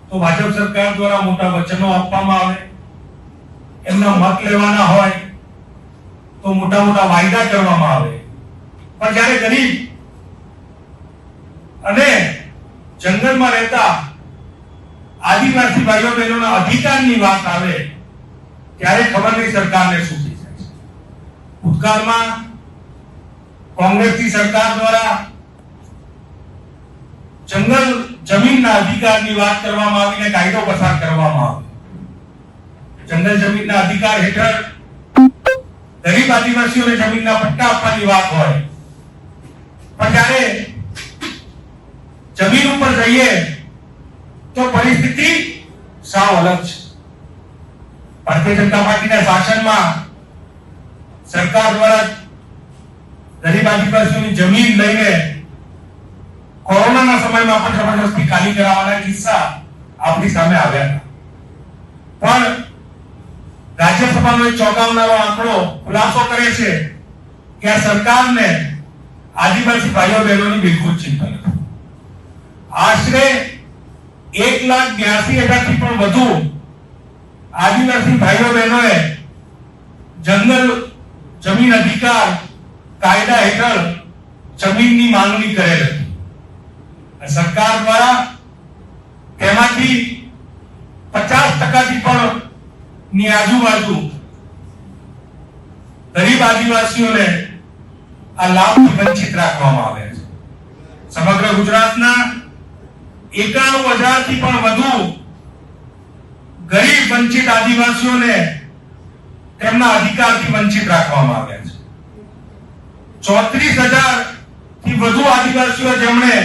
તો ભાજપ સરકાર દ્વારા મોટા વચનો આપવામાં આવે, એમના મત લેવાના હોય તો મોટા મોટા વાયદા કરવામાં આવે. પણ જ્યારે ગરીબ અને જંગલમાં રહેતા આદિવાસી ભાઈઓ બહેનોના અધિકારની વાત આવે ત્યારે ખબર નહીં સરકારને શું થઈ જાય છે. ભૂતકાળમાં કોંગ્રેસની સરકાર દ્વારા જંગલ જમીનના અધિકારની વાત કરવામાં આવીને કાયદો પસાર કરવામાં આવ્યો. જંગલ જમીનના અધિકાર હેઠળ ગરીબ આદિવાસીઓને જમીનના પટ્ટા આપવાની વાત હોય, પણ જ્યારે જમીન ઉપર જઈએ તો પરિસ્થિતિ સાવ અલગ છે. ભારતીય જનતા પાર્ટીના શાસનમાં સરકાર દ્વારા ગરીબ આદિવાસીઓની જમીન લઈને કોરોનાના સમયમાં પણ જબરદસ્તી ખાલી કરાવવાના કિસ્સા આપણી સામે આવ્યા હતા. પણ રાજ્યસભાનો એક ચોંકાવનારો આંકડો ખુલાસો કરે છે કે આ સરકારને આદિવાસી ભાઈઓ બહેનોની બિલકુલ ચિંતા નથી. આશરે 1,82,000 થી પણ વધુ આદિવાસી ભાઈઓ બહેનોએ જંગલ જમીન અધિકાર કાયદા હેઠળ જમીનની માંગણી કરેલ હતી. સરકાર દ્વારા તેમાંથી 50% પણ ની આજુબાજુ ગરીબ આદિવાસીઓને આ લાભથી વંચિત રાખવામાં આવે છે. સમગ્ર ગુજરાતના 91,000 થી પણ વધુ ગરીબ વંચિત આદિવાસીઓને તેમના અધિકારથી વંચિત રાખવામાં આવ્યા છે. 34,000 થી વધુ આદિવાસીઓ જેમણે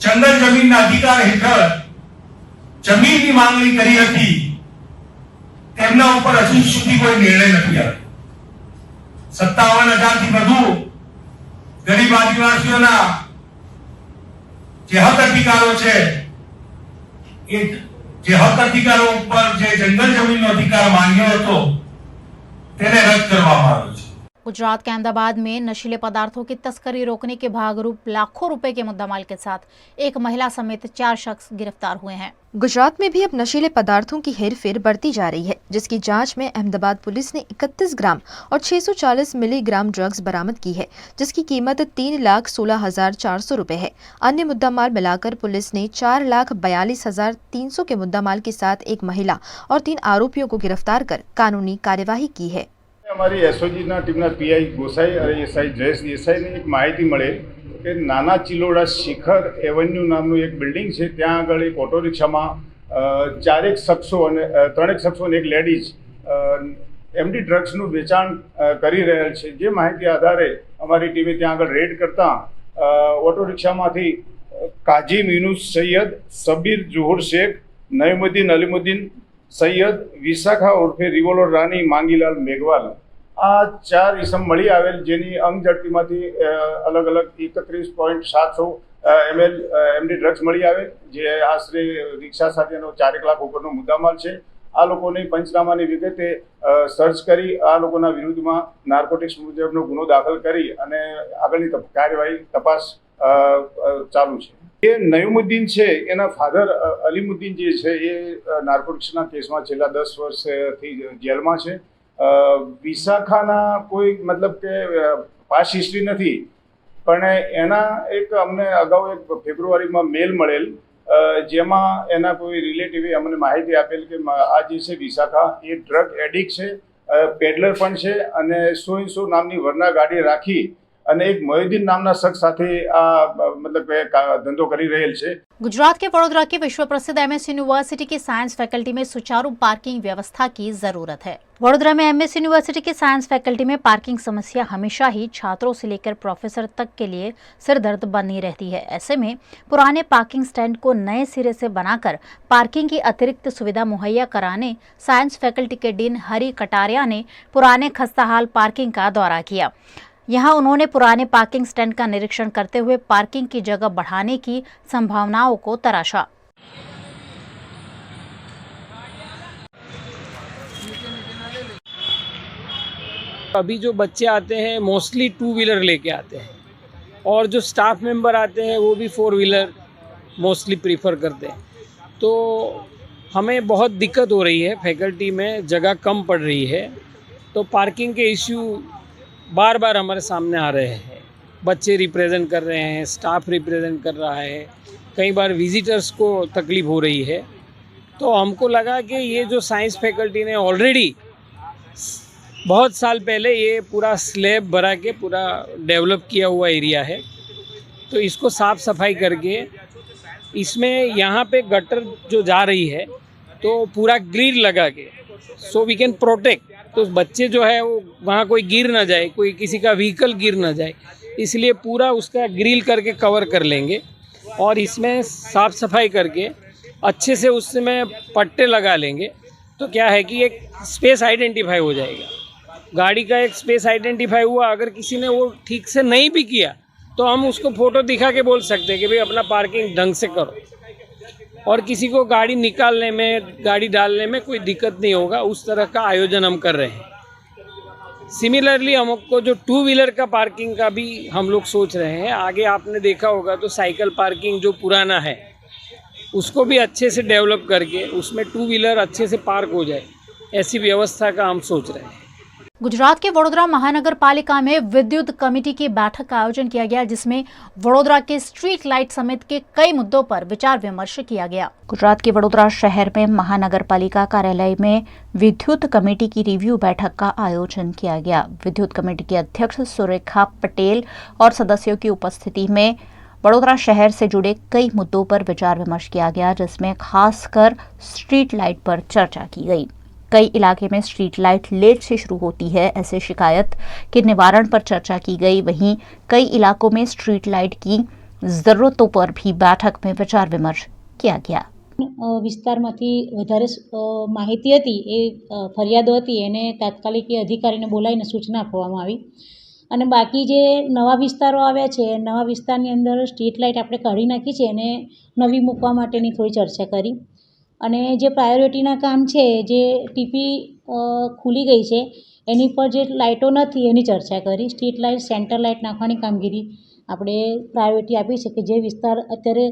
જંગલ જમીનના અધિકાર હેઠળ જમીનની માંગણી કરી હતી તેમના ઉપર હજુ સુધી કોઈ નિર્ણય નથી આવ્યો. 57,000 થી વધુ ગરીબ આદિવાસીઓના જે હક અધિકારો છે એ જે હક અધિકારો ઉપર જે જંગલ જમીનનો અધિકાર માંગ્યો હતો તેને રદ કરવામાં આવ્યો છે.
गुजरात के अहमदाबाद में नशीले पदार्थों की तस्करी रोकने के भागरूप लाखों रुपए के मुद्दामाल के साथ एक महिला समेत 4 शख्स गिरफ्तार हुए हैं.
गुजरात में भी अब नशीले पदार्थों की हेरफेर बढ़ती जा रही है, जिसकी जांच में अहमदाबाद पुलिस ने 31 ग्राम और 640 मिलीग्राम ड्रग्स बरामद की है, जिसकी कीमत 3,16,400 रुपए है. अन्य मुद्दामाल मिलाकर पुलिस ने 4,42,300 के मुद्दामाल के साथ एक महिला और 3 आरोपियों को गिरफ्तार कर कानूनी कार्यवाही की है.
અમારી એસઓજીના ટીમના પીઆઈ ગોસાઈ અને એસઆઈ જયેશ દેસાઈને એક માહિતી મળે કે નાના ચિલોડા શિખર એવન્યુ નામનું એક બિલ્ડિંગ છે, ત્યાં આગળ એક ઓટો રિક્ષામાં 3 શખ્સો અને એક લેડીઝ એમડી ડ્રગ્સનું વેચાણ કરી રહેલ છે. જે માહિતી આધારે અમારી ટીમે ત્યાં આગળ રેડ કરતા ઓટો રિક્ષામાંથી કાજીમ યુનુસ સૈયદ, સબીર જોહર શેખ, નઈમુદ્દીન અલીમુદ્દીન સૈયદ, વિશાખા ઉર્ફે રિવોલ્વર રાની, માંગીલાલ મેઘવાલ, આ 4 ઇસમ મળી આવેલ, જેની અંગ ઝડપીમાંથી અલગ અલગ 31.700 ml એમડી ડ્રગ્સ મળી આવેલ, જે આશરે રિક્ષા સાથેનો 4 લાખ ઉપરનો મુદ્દામાલ છે. આ લોકોની પંચનામાની વિગતે સર્ચ કરી આ લોકોના વિરુદ્ધમાં નાર્કોટિક્સ મુજબનો ગુનો દાખલ કરી અને આગળની કાર્યવાહી તપાસ ચાલુ છે. એ નઈમુદ્દીન છે, એના ફાધર અલીમુદ્દીન જે છે એ નાર્કોટિક્સના કેસમાં છેલ્લા 10 વર્ષથી જેલમાં છે. વિશાખાના કોઈ મતલબ કે પાસ હિસ્ટ્રી નથી, પણ એના એક અમને અગાઉ એક ફેબ્રુઆરીમાં મેલ મળેલ, જેમાં એના કોઈ રિલેટિવે અમને માહિતી આપેલ કે આ જે છે વિશાખા એ ડ્રગ એડિક્ટ છે, પેડલર પણ છે અને 100 નામની વરના ગાડી રાખી અને एक मोहिद्दीन नामना शख्स साथे आ मतलब धंधो करी रहेल छे.
गुजरात के वडोदरा की विश्व प्रसिद्ध एमएस यूनिवर्सिटी की साइंस फैकल्टी में सुचारू पार्किंग व्यवस्था की जरूरत है. वडोदरा में एमएस यूनिवर्सिटी की साइंस फैकल्टी में पार्किंग समस्या हमेशा ही छात्रों से लेकर प्रोफेसर तक के लिए सिरदर्द बनी रहती है. ऐसे में पुराने पार्किंग स्टैंड को नए सिरे से बनाकर पार्किंग की अतिरिक्त सुविधा मुहैया कराने साइंस फैकल्टी के डीन हरि कटारिया ने पुराने खस्ताहाल पार्किंग का दौरा किया. यहाँ उन्होंने पुराने पार्किंग स्टैंड का निरीक्षण करते हुए पार्किंग की जगह बढ़ाने की संभावनाओं को तराशा.
अभी जो बच्चे आते हैं मोस्टली 2 व्हीलर लेके आते हैं और जो स्टाफ मेंबर आते हैं वो भी 4 व्हीलर मोस्टली प्रीफर करते हैं. तो हमें बहुत दिक्कत हो रही है, फैकल्टी में जगह कम पड़ रही है, तो पार्किंग के इश्यू बार बार हमारे सामने आ रहे हैं. बच्चे रिप्रेजेंट कर रहे हैं, स्टाफ रिप्रेजेंट कर रहा है, कई बार विजिटर्स को तकलीफ़ हो रही है. तो हमको लगा कि ये जो साइंस फैकल्टी ने ऑलरेडी बहुत साल पहले ये पूरा स्लैब भरा के पूरा डेवलप किया हुआ एरिया है, तो इसको साफ़ सफाई करके इसमें यहाँ पे गटर जो जा रही है तो पूरा ग्रिल लगा के सो वी कैन प्रोटेक्ट, तो बच्चे जो है वो वहाँ कोई गिर ना जाए, कोई किसी का व्हीकल गिर ना जाए, इसलिए पूरा उसका ग्रिल करके कवर कर लेंगे और इसमें साफ़ सफाई करके अच्छे से उसमें पट्टे लगा लेंगे. तो क्या है कि एक स्पेस आइडेंटिफाई हो जाएगा गाड़ी का एक स्पेस आइडेंटिफाई हुआ, अगर किसी ने वो ठीक से नहीं भी किया तो हम उसको फ़ोटो दिखा के बोल सकते हैं कि भाई अपना पार्किंग ढंग से करो, और किसी को गाड़ी निकालने में, गाड़ी डालने में कोई दिक्कत नहीं होगा। उस तरह का आयोजन हम कर रहे हैं। सिमिलरली हमको जो 2 व्हीलर का पार्किंग का भी हम लोग सोच रहे हैं। आगे आपने देखा होगा तो साइकिल पार्किंग जो पुराना है उसको भी अच्छे से डेवलप करके उसमें 2 व्हीलर अच्छे से पार्क हो जाए, ऐसी व्यवस्था का हम सोच रहे हैं।
गुजरात के वडोदरा महानगर पालिका में विद्युत कमेटी की बैठक का आयोजन किया गया, जिसमें वडोदरा के स्ट्रीट लाइट समेत के कई मुद्दों पर विचार विमर्श किया गया। गुजरात के वडोदरा शहर में महानगर पालिका कार्यालय में विद्युत कमेटी की रिव्यू बैठक का आयोजन किया गया। विद्युत कमेटी के अध्यक्ष सुरेखा पटेल और सदस्यों की उपस्थिति में वडोदरा शहर से जुड़े कई मुद्दों पर विचार विमर्श किया गया, जिसमें खासकर स्ट्रीट लाइट पर चर्चा की गई। कई इलाके में स्ट्रीट लाइट लेट से शुरू होती है, ऐसे शिकायत के निवारण पर चर्चा की गई। वहीं कई इलाकों में स्ट्रीट लाइट की जरूरतों पर भी बैठक में विचार विमर्श किया गया।
વિસ્તારમાંથી વધારે માહિતી હતી, એ ફરિયાદો હતી, એને તાત્કાલિક અધિકારીને બોલાવીને સૂચના આપવામાં આવી। અને બાકી જે નવા વિસ્તારો આવ્યા છે, નવા વિસ્તારની અંદર સ્ટ્રીટ લાઇટ આપણે કાઢી નાખી છે, એને નવી મૂકવા માટેની થોડી ચર્ચા કરી। અને જે પ્રાયોરિટીના કામ છે, જે ટીપી ખુલી ગઈ છે એની પર જે લાઇટો નથી એની ચર્ચા કરી। સ્ટ્રીટ લાઇટ, સેન્ટર લાઇટ નાખવાની કામગીરી આપણે પ્રાયોરિટી આપી છે કે જે વિસ્તાર અત્યારે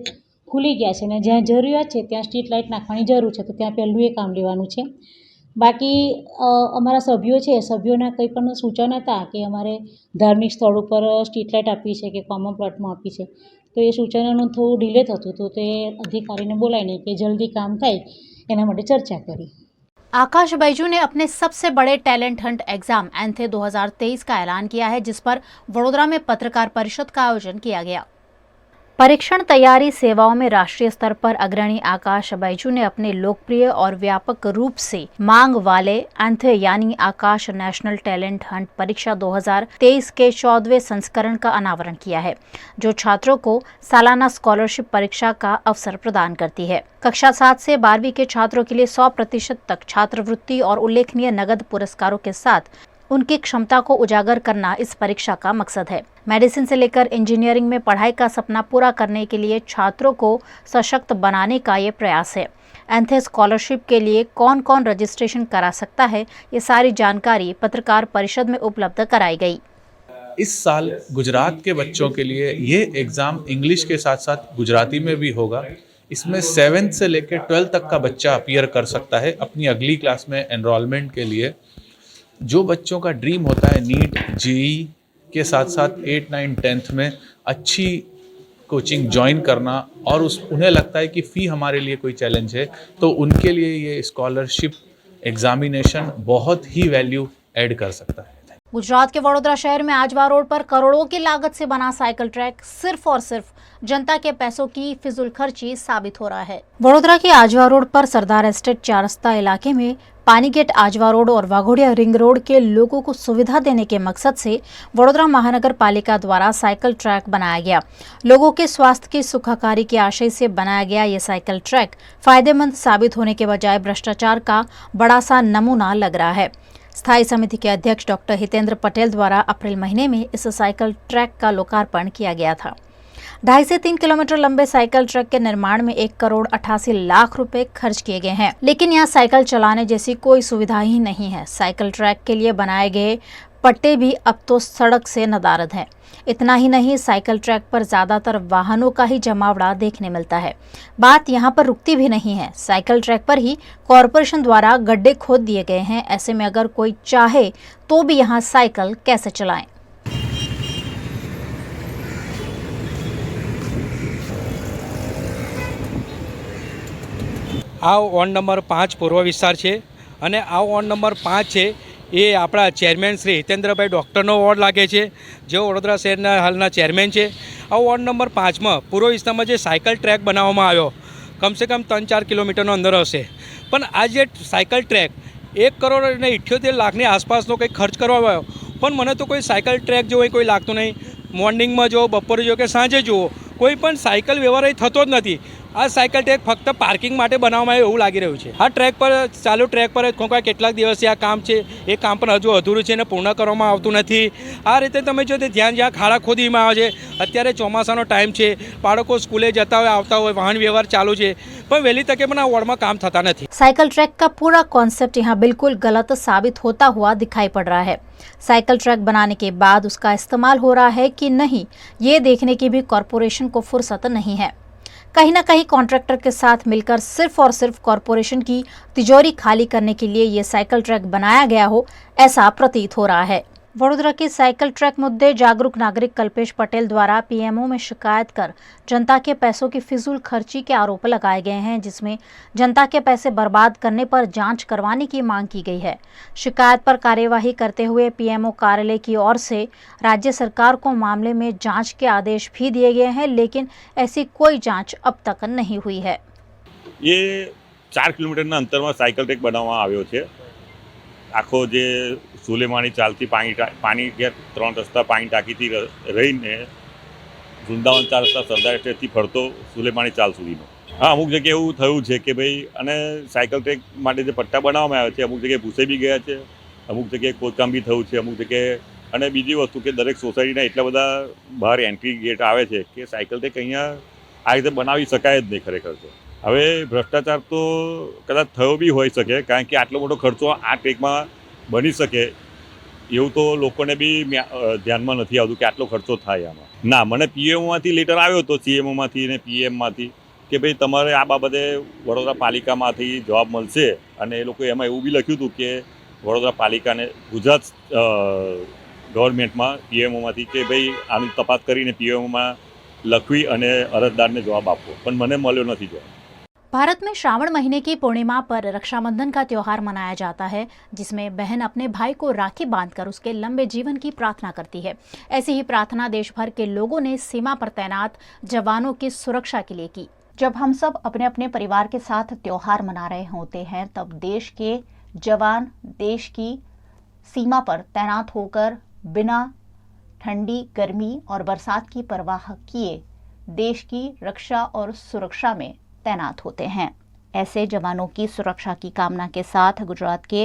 ખુલી ગયા છે ને જ્યાં જરૂરિયાત છે ત્યાં સ્ટ્રીટ લાઇટ નાખવાની જરૂર છે, તો ત્યાં પહેલું એ કામ લેવાનું છે। બાકી અમારા સભ્યો છે, સભ્યોના કંઈ પણ સૂચન હતા કે અમારે ધાર્મિક સ્થળ ઉપર સ્ટ્રીટ લાઇટ આપવી છે કે કોમન પ્લોટમાં આપવી છે, તો એ સૂચનોનું થોડું ડિલે થતું હતું, તો એ અધિકારીને બોલાવીને કે જલ્દી કામ થાય એના માટે ચર્ચા કરી।
आकाश बैजू ने अपने सबसे बड़े टैलेंट हंट एग्जाम एंथे 2023 का ऐलान किया है, जिस पर वडोदरा में पत्रकार परिषद का आयोजन किया गया। परीक्षण तैयारी सेवाओं में राष्ट्रीय स्तर पर अग्रणी आकाश बैजू ने अपने लोकप्रिय और व्यापक रूप से मांग वाले एंथे यानी आकाश नेशनल टैलेंट हंट परीक्षा 2023 के 14वें संस्करण का अनावरण किया है, जो छात्रों को सालाना स्कॉलरशिप परीक्षा का अवसर प्रदान करती है। कक्षा 7 से 12वीं के छात्रों के लिए 100% तक छात्रवृत्ति और उल्लेखनीय नगद पुरस्कारों के साथ उनकी क्षमता को उजागर करना इस परीक्षा का मकसद है। मेडिसिन से लेकर इंजीनियरिंग में पढ़ाई का सपना पूरा करने के लिए छात्रों को सशक्त बनाने का ये प्रयास है। एंथे स्कॉलरशिप के लिए कौन कौन रजिस्ट्रेशन करा सकता है, ये सारी जानकारी पत्रकार परिषद में उपलब्ध कराई गई।
इस साल गुजरात के बच्चों के लिए ये एग्ज़ाम इंग्लिश के साथ साथ गुजराती में भी होगा। इसमें 7th से लेकर 12th तक का बच्चा अपीयर कर सकता है अपनी अगली क्लास में एनरोलमेंट के लिए। जो बच्चों का ड्रीम होता है नीट, जेई के साथ साथ 8, 9, 10th में अच्छी कोचिंग ज्वाइन करना, और उन्हें लगता है कि फ़ी हमारे लिए कोई चैलेंज है, तो उनके लिए ये स्कॉलरशिप एग्जामिनेशन बहुत ही वैल्यू ऐड कर सकता है।
गुजरात के वडोदरा शहर में आजवा रोड पर करोड़ों की लागत से बना साइकिल ट्रैक सिर्फ और सिर्फ जनता के पैसों की फिजूल खर्ची साबित हो रहा है। वडोदरा के आजवा रोड पर सरदार एस्टेट 4 रस्ता इलाके में पानीगेट आजवा रोड और वाघोड़िया रिंग रोड के लोगों को सुविधा देने के मकसद से वडोदरा महानगर पालिका द्वारा साइकिल ट्रैक बनाया गया। लोगों के स्वास्थ्य की सुखाकारी के आशय से बनाया गया ये साइकिल ट्रैक फायदेमंद साबित होने के बजाय भ्रष्टाचार का बड़ा सा नमूना लग रहा है। स्थायी समिति के अध्यक्ष डॉक्टर हितेंद्र पटेल द्वारा अप्रैल महीने में इस साइकिल ट्रैक का लोकार्पण किया गया था। 2.5 से 3 किलोमीटर लंबे साइकिल ट्रैक के निर्माण में 1,88,00,000 रुपए खर्च किए गए हैं, लेकिन यहाँ साइकिल चलाने जैसी कोई सुविधा ही नहीं है। साइकिल ट्रैक के लिए बनाए गए पट्टे भी अब तो सड़क से नदारद हैं। इतना ही नहीं, साइकिल ट्रैक पर ज्यादातर वाहनों का ही जमावड़ा देखने मिलता है। बात यहाँ पर रुकती भी नहीं है, साइकिल ट्रैक पर ही कॉरपोरेशन द्वारा गड्ढे खोद दिए गए हैं। ऐसे में अगर कोई चाहे तो भी यहाँ साइकिल कैसे चलाएं?
આ વોર્ડ નંબર 5 પૂર્વ વિસ્તાર છે, અને આ વોર્ડ નંબર 5 છે એ આપણા ચેરમેન શ્રી હિતેન્દ્રભાઈ ડૉક્ટરનો વોર્ડ લાગે છે, જેઓ વડોદરા શહેરના હાલના ચેરમેન છે। આ વોર્ડ નંબર 5માં પૂર્વ વિસ્તારમાં જે સાયકલ ટ્રેક બનાવવામાં આવ્યો, કમસે કમ 3-4 કિલોમીટરનો અંદર હશે, પણ આ જે સાયકલ ટ્રેક 1,78,00,000ની આસપાસનો કંઈક ખર્ચ કરવામાં આવ્યો, પણ મને તો કોઈ સાયકલ ટ્રેક જેવો કોઈ લાગતું નહીં। મોર્નિંગમાં જુઓ, બપોરે જુઓ કે સાંજે જુઓ, કોઈ પણ સાયકલ વ્યવહાર થતો જ નથી। આ સાયકલ ટ્રેક ફક્ત પાર્કિંગ માટે બનાવવામાં આવ્યો એવું લાગી રહ્યું છે. આ ટ્રેક પર ચાલુ ટ્રેક પર જ કેટલાક દિવસથી આ કામ છે એ કામ પણ હજુ અધૂરું છે અને પૂર્ણ કરવામાં આવતું નથી. આ રીતે તમે જો તે જ્યાં ખાડા ખોદીમાં આવે છે, અત્યારે ચોમાસાનો ટાઈમ છે, બાળકો સ્કૂલે જતા હોય આવતા હોય, વાહન વ્યવહાર ચાલુ છે, पर वैली तक में वॉर्ड काम थता नहीं।
साइकिल ट्रैक का पूरा कॉन्सेप्ट यहाँ बिल्कुल गलत साबित होता हुआ दिखाई पड़ रहा है। साइकिल ट्रैक बनाने के बाद उसका इस्तेमाल हो रहा है कि नहीं, ये देखने की भी कॉरपोरेशन को फुर्सत नहीं है। कहीं ना कहीं कॉन्ट्रैक्टर के साथ मिलकर सिर्फ और सिर्फ कॉरपोरेशन की तिजोरी खाली करने के लिए ये साइकिल ट्रैक बनाया गया हो, ऐसा प्रतीत हो रहा है। वडोदरा के साइकिल ट्रैक मुद्दे जागरूक नागरिक कल्पेश पटेल द्वारा पीएमओ में शिकायत कर जनता के पैसों की फिजूल खर्ची के आरोप लगाए गए हैं, जिसमें जनता के पैसे बर्बाद करने पर जांच करवाने की मांग की गई है। शिकायत पर कार्यवाही करते हुए पीएमओ कार्यालय की ओर से राज्य सरकार को मामले में जांच के आदेश भी दिए गए हैं, लेकिन ऐसी कोई जांच अब तक नहीं हुई है।
ये 4 किलोमीटर अंतर में साइकिल ट्रेक बनावવામાં આવ્યો છે। આખો જે સુલેમાની ચાલતી પાણી જે 3 રસ્તા પાણી ટાંકીથી રહીને વૃંદાવન 4 રસ્તા સરદાર સ્ટેટથી ફરતો સુલેમાની ચાલ સુધીનો। હા, અમુક જગ્યાએ એવું થયું છે કે ભાઈ અને સાયકલ ટ્રેક માટે જે પટ્ટા બનાવવામાં આવ્યા છે અમુક જગ્યાએ ભૂસાઈ બી ગયા છે, અમુક જગ્યાએ ખોદકામ બી થયું છે, અમુક જગ્યાએ અને બીજી વસ્તુ કે દરેક સોસાયટીના એટલા બધા બહાર એન્ટ્રી ગેટ આવે છે કે સાયકલ ટ્રેક અહીંયા આ રીતે બનાવી શકાય જ નહીં ખરેખર તો। હવે ભ્રષ્ટાચાર તો કદાચ થયો બી હોઈ શકે, કારણ કે આટલો મોટો ખર્ચો આ ટ્રેકમાં બની શકે એવું તો લોકોને બી ધ્યાનમાં નથી આવતું કે આટલો ખર્ચો થાય આમાં। ના, મને પીએમઓમાંથી લેટર આવ્યો હતો, સીએમઓમાંથી અને પીએમમાંથી કે ભાઈ તમારે આ બાબતે વડોદરા પાલિકામાંથી જવાબ મળશે, અને એ લોકોએ એમાં એવું બી લખ્યું હતું કે વડોદરા પાલિકાને ગુજરાત ગવર્મેન્ટમાં પીએમઓમાંથી કે ભાઈ આની તપાસ કરીને પીએમઓમાં લખવી અને અરજદારને જવાબ આપવો, પણ મને મળ્યો નથી જવાબ।
भारत में श्रावण महीने की पूर्णिमा पर रक्षाबंधन का त्योहार मनाया जाता है, जिसमें बहन अपने भाई को राखी बांधकर उसके लंबे जीवन की प्रार्थना करती है। ऐसी ही प्रार्थना देश भर के लोगों ने सीमा पर तैनात जवानों की सुरक्षा के लिए की। जब हम सब अपने अपने परिवार के साथ त्योहार मना रहे होते हैं, तब देश के जवान देश की सीमा पर तैनात होकर बिना ठंडी, गर्मी और बरसात की परवाह किए देश की रक्षा और सुरक्षा में तैनात होते हैं। ऐसे जवानों की सुरक्षा की कामना के साथ गुजरात के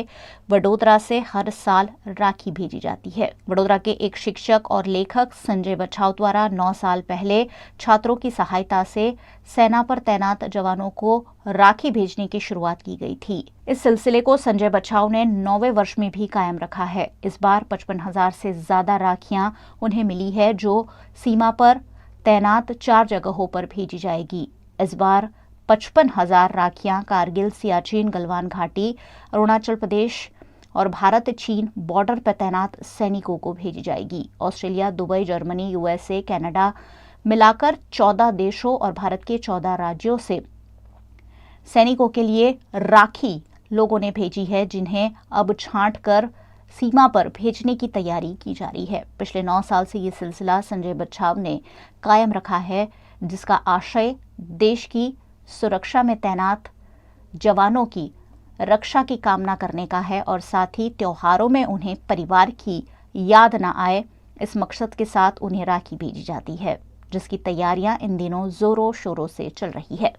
वडोदरा से हर साल राखी भेजी जाती है। वडोदरा के एक शिक्षक और लेखक संजय बछाव द्वारा 9 साल पहले छात्रों की सहायता से सेना पर तैनात जवानों को राखी भेजने की शुरुआत की गई थी। इस सिलसिले को संजय बछाव ने 9वें वर्ष में भी कायम रखा है। इस बार 55,000 से ज्यादा राखियां उन्हें मिली है, जो सीमा पर तैनात 4 जगहों पर भेजी जाएगी। इस बार 55,000 राखियां कारगिल, सियाचिन, गलवान घाटी, अरुणाचल प्रदेश और भारत चीन बॉर्डर पर तैनात सैनिकों को भेजी जाएगी। Australia, Dubai, Germany, USA, Canada मिलाकर 14 देशों और भारत के 14 राज्यों से सैनिकों के लिए राखी लोगों ने भेजी है, जिन्हें अब छांट कर सीमा पर भेजने की तैयारी की जा रही है। पिछले 9 साल से ये सिलसिला संजय बछाव ने कायम रखा है, जिसका आशय देश की सुरक्षा में तैनात जवानों की रक्षा की कामना करने का है और साथ ही त्योहारों में उन्हें परिवार की याद न आए, इस मकसद के साथ उन्हें राखी भेजी जाती है, जिसकी तैयारियां इन दिनों जोरों शोरों से चल रही है।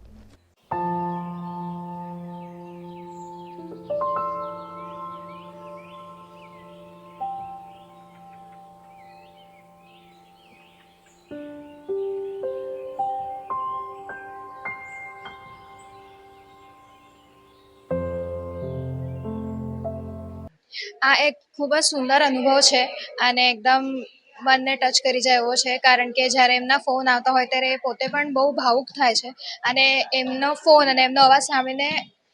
આ એક ખૂબ જ સુંદર અનુભવ છે અને એકદમ મનને ટચ કરી જાય એવો છે, કારણ કે જ્યારે એમના ફોન આવતા હોય ત્યારે એ પોતે પણ બહુ ભાવુક થાય છે, અને એમનો ફોન અને એમનો અવાજ સાંભળીને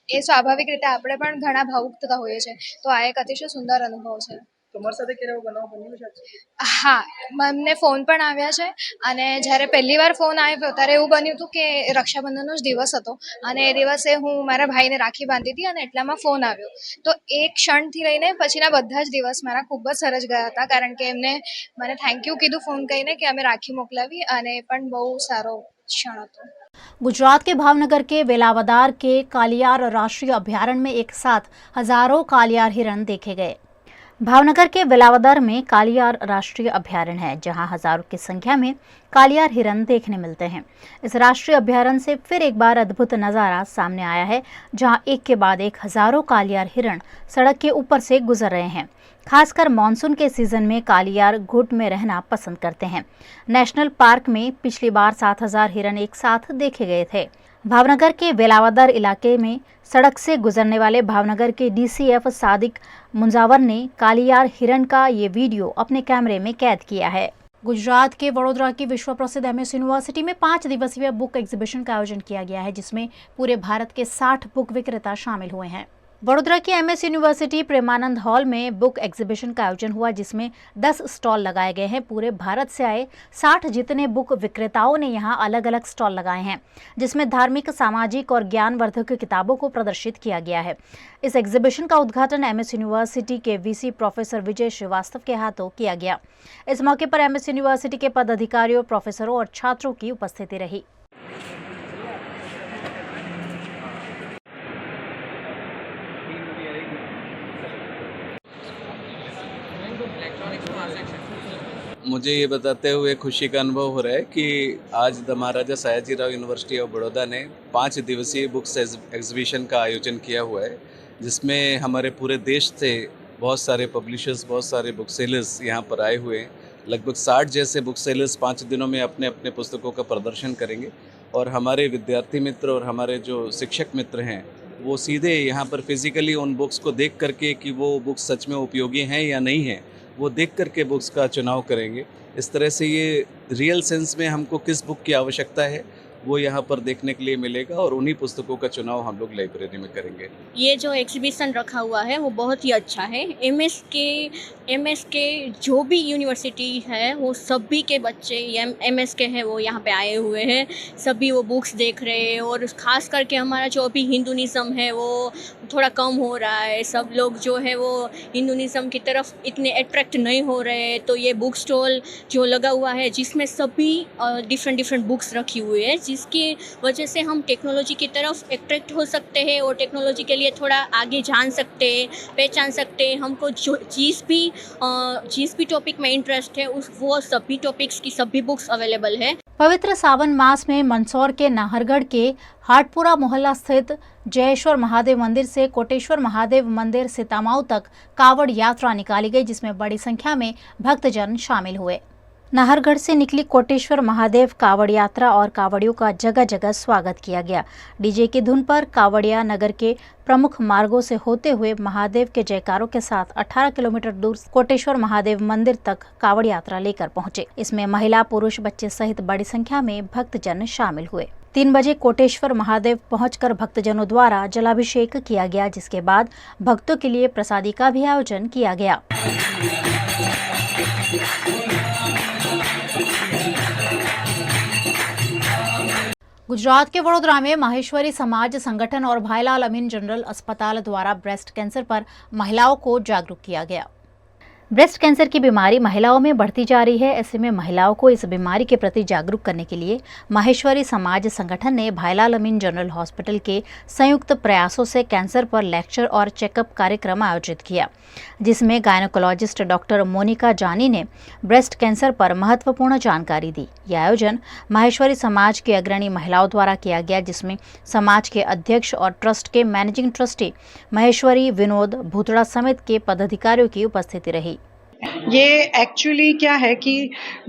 એ સ્વાભાવિક રીતે આપણે પણ ઘણા ભાવુક થતા હોઈએ છીએ। તો આ એક અતિશય સુંદર અનુભવ છે। તમારી સાથે કેવો બનાવ બન્યો છે? હા, મને ફોન પણ આવ્યા છે, અને જ્યારે પહેલી વાર ફોન આવ્યો ત્યારે એવું બન્યું હતું કે રક્ષાબંધનનો જ દિવસ હતો, અને એ દિવસે હું મારા ભાઈને રાખી બાંધી હતી, અને એટલામાં ફોન આવ્યો। તો એક ક્ષણથી લઈને પછીના બધા જ દિવસ મારા ખૂબ જ સરસ ગયા હતા, કારણ કે એમને મને થેન્ક યુ કીધું ફોન કરીને કે અમે રાખી મોકલાવી, અને એ પણ બહુ સારો क्षण હતો।
गुजरात के भावनगर के वेलावदार के कालियार राष्ट्रीय अभयारण्य में एक साथ हजारों कालियार हिरण देखे गए। भावनगर के वेलावदर में कालियार राष्ट्रीय अभयारण्य है, जहां हजारों की संख्या में कालियार हिरन देखने मिलते हैं। इस राष्ट्रीय अभयारण्य से फिर एक बार अद्भुत नजारा सामने आया है, जहां एक के बाद एक हजारों कालियार हिरन सड़क के ऊपर से गुजर रहे हैं। खासकर मानसून के सीजन में कालियार घुट में रहना पसंद करते हैं। नेशनल पार्क में पिछली बार 7000 हिरन एक साथ देखे गए थे। भावनगर के वेलावदर इलाके में सड़क से गुजरने वाले भावनगर के DCF सादिक मुंजावर ने कालियार हिरन का ये वीडियो अपने कैमरे में कैद किया है। गुजरात के वडोदरा की विश्व प्रसिद्ध MS यूनिवर्सिटी में 5 दिवसीय बुक एग्जीबिशन का आयोजन किया गया है, जिसमें पूरे भारत के 60 बुक विक्रेता शामिल हुए हैं। वडोदरा की MS यूनिवर्सिटी प्रेमानंद हॉल में बुक एग्जीबिशन का आयोजन हुआ, जिसमें 10 स्टॉल लगाए गए हैं। पूरे भारत से आए 60 जितने बुक विक्रेताओं ने यहां अलग अलग स्टॉल लगाए हैं, जिसमें धार्मिक, सामाजिक और ज्ञानवर्धक किताबों को प्रदर्शित किया गया है। इस एग्जीबिशन का उद्घाटन MS यूनिवर्सिटी के VC प्रोफेसर विजय श्रीवास्तव के हाथों किया गया। इस मौके पर MS यूनिवर्सिटी के पदाधिकारियों, प्रोफेसरों और छात्रों की उपस्थिति रही।
मुझे ये बताते हुए खुशी का अनुभव हो रहा है कि आज the Maharaja Sayajirao university of Baroda ने 5 दिवसीय बुक्स एग्जीबिशन का आयोजन किया हुआ है, जिसमें हमारे पूरे देश से बहुत सारे पब्लिशर्स, बहुत सारे बुक सेलर्स यहाँ पर आए हुए हैं। लगभग 60 जैसे बुक सेलर्स 5 दिनों में अपने अपने पुस्तकों का प्रदर्शन करेंगे और हमारे विद्यार्थी मित्र और हमारे जो शिक्षक मित्र हैं वो सीधे यहाँ पर फिजिकली उन बुक्स को देख करके कि वो बुक्स सच में उपयोगी हैं या नहीं हैं, वो देख करके बुक्स का चुनाव करेंगे। इस तरह से ये रियल सेंस में हमको किस बुक की आवश्यकता है वो यहाँ पर देखने के लिए मिलेगा और उन्हीं पुस्तकों का चुनाव हम लोग लाइब्रेरी में करेंगे।
ये जो एग्जीबिशन रखा हुआ है वो बहुत ही अच्छा है। MS के जो भी यूनिवर्सिटी है वो सभी के बच्चे MS के हैं वो यहाँ पे आए हुए हैं, सभी वो बुक्स देख रहे हैं। और ख़ास करके हमारा जो अभी हिंदुइज़्म है वो थोड़ा कम हो रहा है, सब लोग जो है वो हिंदुइज़्म की तरफ इतने अट्रैक्ट नहीं हो रहे हैं। तो ये बुक स्टॉल जो लगा हुआ है जिसमें सभी डिफरेंट बुक्स रखी हुई है, जिसकी वजह से हम टेक्नोलॉजी की तरफ अट्रैक्ट हो सकते हैं और टेक्नोलॉजी के लिए थोड़ा आगे जान सकते हैं, पहचान सकते हैं। हमको जो जिस भी टॉपिक में इंटरेस्ट है वो सभी टॉपिक्स की सभी बुक्स अवेलेबल है।
पवित्र सावन मास में मंदसौर के नाहरगढ़ के हाटपुरा मोहल्ला स्थित जयेश्वर महादेव मंदिर से कोटेश्वर महादेव मंदिर सीतामाऊ तक कावड़ यात्रा निकाली गई, जिसमें बड़ी संख्या में भक्तजन शामिल हुए। नाहरगढ़ से निकली कोटेश्वर महादेव कावड़ यात्रा और कावड़ियों का जगह जगह स्वागत किया गया। डीजे की धुन पर कावड़िया नगर के प्रमुख मार्गों से होते हुए महादेव के जयकारों के साथ 18 किलोमीटर दूर कोटेश्वर महादेव मंदिर तक कावड़ यात्रा लेकर पहुंचे। इसमें महिला, पुरुष, बच्चे सहित बड़ी संख्या में भक्तजन शामिल हुए। 3 बजे कोटेश्वर महादेव पहुंचकर भक्तजनों द्वारा जलाभिषेक किया गया, जिसके बाद भक्तों के लिए प्रसादी का भी आयोजन किया गया। गुजरात के वडोदरा में माहेश्वरी समाज संगठन और भाईलाल अमीन जनरल अस्पताल द्वारा ब्रेस्ट कैंसर पर महिलाओं को जागरूक किया गया। ब्रेस्ट कैंसर की बीमारी महिलाओं में बढ़ती जा रही है। ऐसे में महिलाओं को इस बीमारी के प्रति जागरूक करने के लिए माहेश्वरी समाज संगठन ने भाईलाल अमीन जनरल हॉस्पिटल के संयुक्त प्रयासों से कैंसर पर लेक्चर और चेकअप कार्यक्रम आयोजित किया, जिसमें गायनोकोलॉजिस्ट डॉक्टर मोनिका जानी ने ब्रेस्ट कैंसर पर महत्वपूर्ण जानकारी दी। यह आयोजन माहेश्वरी समाज की अग्रणी महिलाओं द्वारा किया गया, जिसमें समाज के अध्यक्ष और ट्रस्ट के मैनेजिंग ट्रस्टी महेश्वरी विनोद भूतड़ा समेत के पदाधिकारियों की उपस्थिति रही।
ये एक्चुअली क्या है कि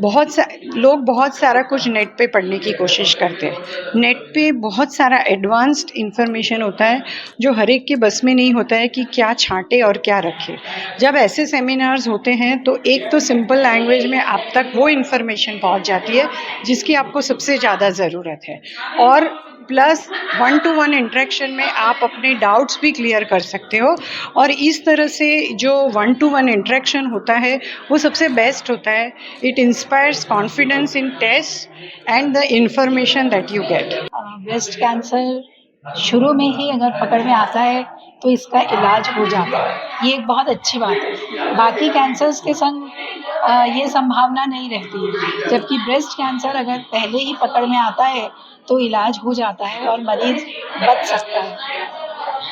लोग बहुत सारा कुछ नेट पे पढ़ने की कोशिश करते हैं। नेट पे बहुत सारा एडवांस्ड इंफॉर्मेशन होता है जो हर एक के बस में नहीं होता है कि क्या छांटे और क्या रखे। जब ऐसे सेमिनार्स होते हैं तो एक तो सिंपल लैंग्वेज में आप तक वो इंफॉर्मेशन पहुंच जाती है जिसकी आपको सबसे ज़्यादा ज़रूरत है, और प्लस 1-to-1 इंटरेक्शन में आप अपने डाउट्स भी क्लियर कर सकते हो। और इस तरह से जो 1-to-1 इंटरेक्शन होता है वो सबसे बेस्ट होता है। It inspires confidence in test and the information that you get.
Breast cancer शुरू में ही अगर पकड़ में आता है तो इसका इलाज हो जाता है, ये एक बहुत अच्छी बात है। बाकी कैंसर्स के संग ये संभावना नहीं रहती है, जबकि ब्रेस्ट कैंसर अगर पहले ही पकड़ में आता है तो इलाज हो जाता है और मरीज बच सकता है।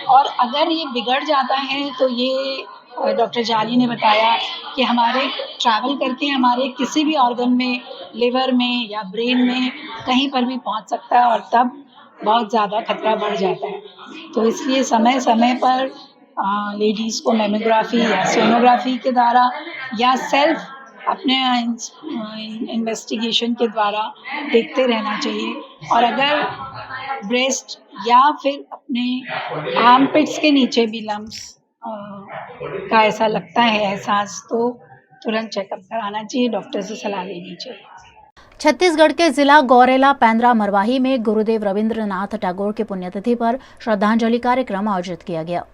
और अगर ये बिगड़ जाता है तो ये डॉक्टर जाली ने बताया कि हमारे ट्रैवल करके हमारे किसी भी ऑर्गन में, लिवर में या ब्रेन में कहीं पर भी पहुंच सकता है और तब बहुत ज़्यादा खतरा बढ़ जाता है। तो इसलिए समय समय पर लेडीज़ को मेमोग्राफी या सोनोग्राफी के द्वारा या सेल्फ अपने इन्वेस्टिगेशन के द्वारा देखते रहना चाहिए। और अगर ब्रेस्ट या फिर अपने आर्मपिट्स के नीचे भी लम्स का ऐसा लगता है एहसास, तो तुरंत चेकअप कराना चाहिए, डॉक्टर से सलाह लेनी चाहिए।
छत्तीसगढ़ के जिला गौरेला पेंद्रा मरवाही में गुरुदेव रविंद्रनाथ टैगोर की पुण्यतिथि पर श्रद्धांजलि कार्यक्रम आयोजित किया गया।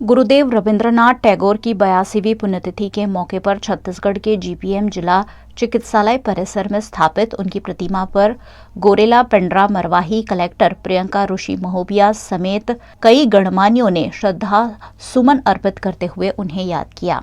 गुरुदेव रविंद्रनाथ टैगोर की 82वीं पुण्यतिथि के मौके पर छत्तीसगढ़ के जीपीएम जिला चिकित्सालय परिसर में स्थापित उनकी प्रतिमा पर गोरेला पेंड्रा मरवाही कलेक्टर प्रियंका ऋषि महोबिया समेत कई गणमान्यों ने श्रद्धा सुमन अर्पित करते हुए उन्हें याद किया।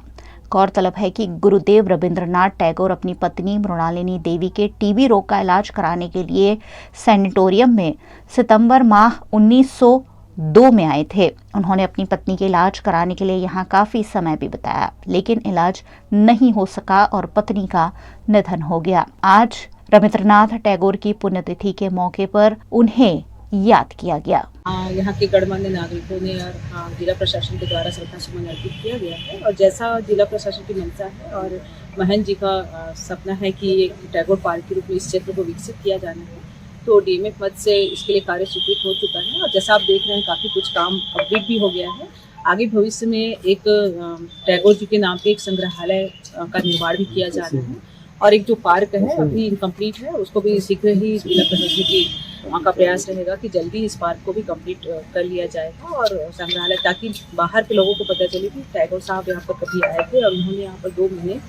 गौरतलब है कि गुरुदेव रविंद्रनाथ टैगोर अपनी पत्नी मृणालिनी देवी के टीबी रोग का इलाज कराने के लिए सैनिटोरियम में सितंबर माह 1902 में आए थे। उन्होंने अपनी पत्नी के इलाज कराने के लिए यहाँ काफी समय भी बिताया, लेकिन इलाज नहीं हो सका और पत्नी का निधन हो गया। आज रविंद्रनाथ टैगोर की पुण्यतिथि के मौके पर उन्हें याद किया गया।
यहाँ के गणमान्य नागरिकों ने और जिला प्रशासन के द्वारा श्रद्धा सुमन अर्पित किया गया है। और जैसा जिला प्रशासन की मंशा है और महन जी का सपना है कि एक टैगोर पार्क के रूप में इस क्षेत्र को विकसित किया जाना है, तो डीएमएफ मद से इसके लिए कार्य स्वीकृत हो चुका है। और जैसा आप देख रहे हैं काफ़ी कुछ काम कंप्लीट भी हो गया है। आगे भविष्य में एक टैगोर जी के नाम पे एक संग्रहालय का निर्माण भी किया जा रहा है। और एक जो पार्क है अभी इनकम्प्लीट है, उसको भी शीघ्र ही जिला प्रशासन की का प्रयास रहेगा कि जल्दी इस पार्क को भी कंप्लीट कर लिया जाएगा और संग्रहालय, ताकि बाहर के लोगों को पता चले कि टैगोर साहब यहाँ पर कभी आए थे और उन्होंने यहाँ पर 2 महीने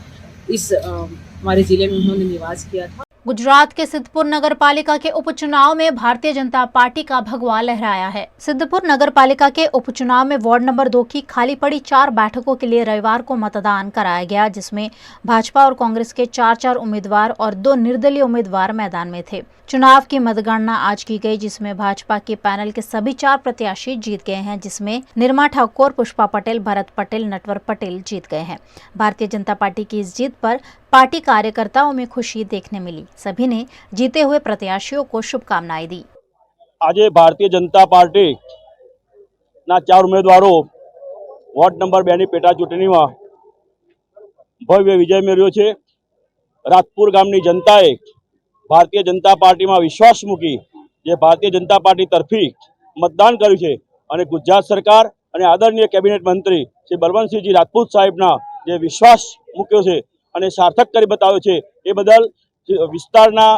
इस हमारे जिले में उन्होंने निवास किया था।
गुजरात के सिद्धपुर नगर पालिका के उपचुनाव में भारतीय जनता पार्टी का भगवा लहराया है। सिद्धपुर नगर पालिका के उपचुनाव में वार्ड नंबर 2 की खाली पड़ी 4 बैठकों के लिए रविवार को मतदान कराया गया, जिसमें भाजपा और कांग्रेस के 4 उम्मीदवार और 2 निर्दलीय उम्मीदवार मैदान में थे। चुनाव की मतगणना आज की गई, जिसमें भाजपा के पैनल के सभी 4 प्रत्याशी जीत गए हैं, जिसमें निर्मा ठाकुर, पुष्पा पटेल, भरत पटेल, नटवर पटेल जीत गए हैं। भारतीय जनता पार्टी की इस जीत पर पार्टी कार्यकर्ताओं में खुशी देखने मिली। सभी ने जीते हुए प्रत्याशियों को शुभकामनाएं दी।
आज भारतीय जनता पार्टी ना 4 उम्मीदवारों वोर्ड नंबर 2 ની પેટા ચૂંટણીમાં ભવ્ય વિજય મેળવ્યો છે। રાજપુર ગામની જનતાએ ભારતીય જનતા પાર્ટીમાં વિશ્વાસ મૂકી જે ભારતીય જનતા પાર્ટી તરફી મતદાન કર્યું છે અને ગુજરાત સરકાર અને આદરણીય કેબિનેટ મંત્રી શ્રી બલવંતસિંહજી રાજપૂત સાહેબના જે વિશ્વાસ મૂક્યો છે અને સાર્થક કરી બતાવ્યો છે, એ બદલ વિસ્તારના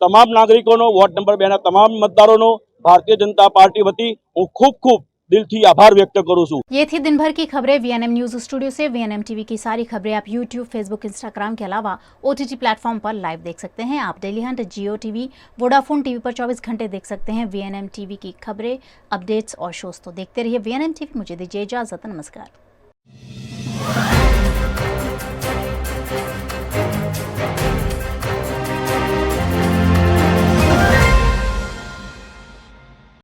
તમામ નાગરિકોનો, વોર્ડ નંબર 2 ના તમામ મતદારોનો ભારતીય जनता पार्टी वती હું ખૂબ दिलથી आभार व्यक्त करूँ છું।
ये थी दिन भर की खबरें वीएनएम न्यूज स्टूडियो से। वीएनएम टीवी की सारी खबरें आप यूट्यूब, फेसबुक, इंस्टाग्राम के अलावा ओटीटी प्लेटफॉर्म पर लाइव देख सकते हैं। आप डेली हंट, जियो टीवी, वोडाफोन टीवी पर 24 घंटे देख सकते हैं वीएनएम टीवी की खबरें, अपडेट्स और शोज। तो देखते रहिए वीएनएम टीवी। मुझे दीजिए इजाजत, नमस्कार।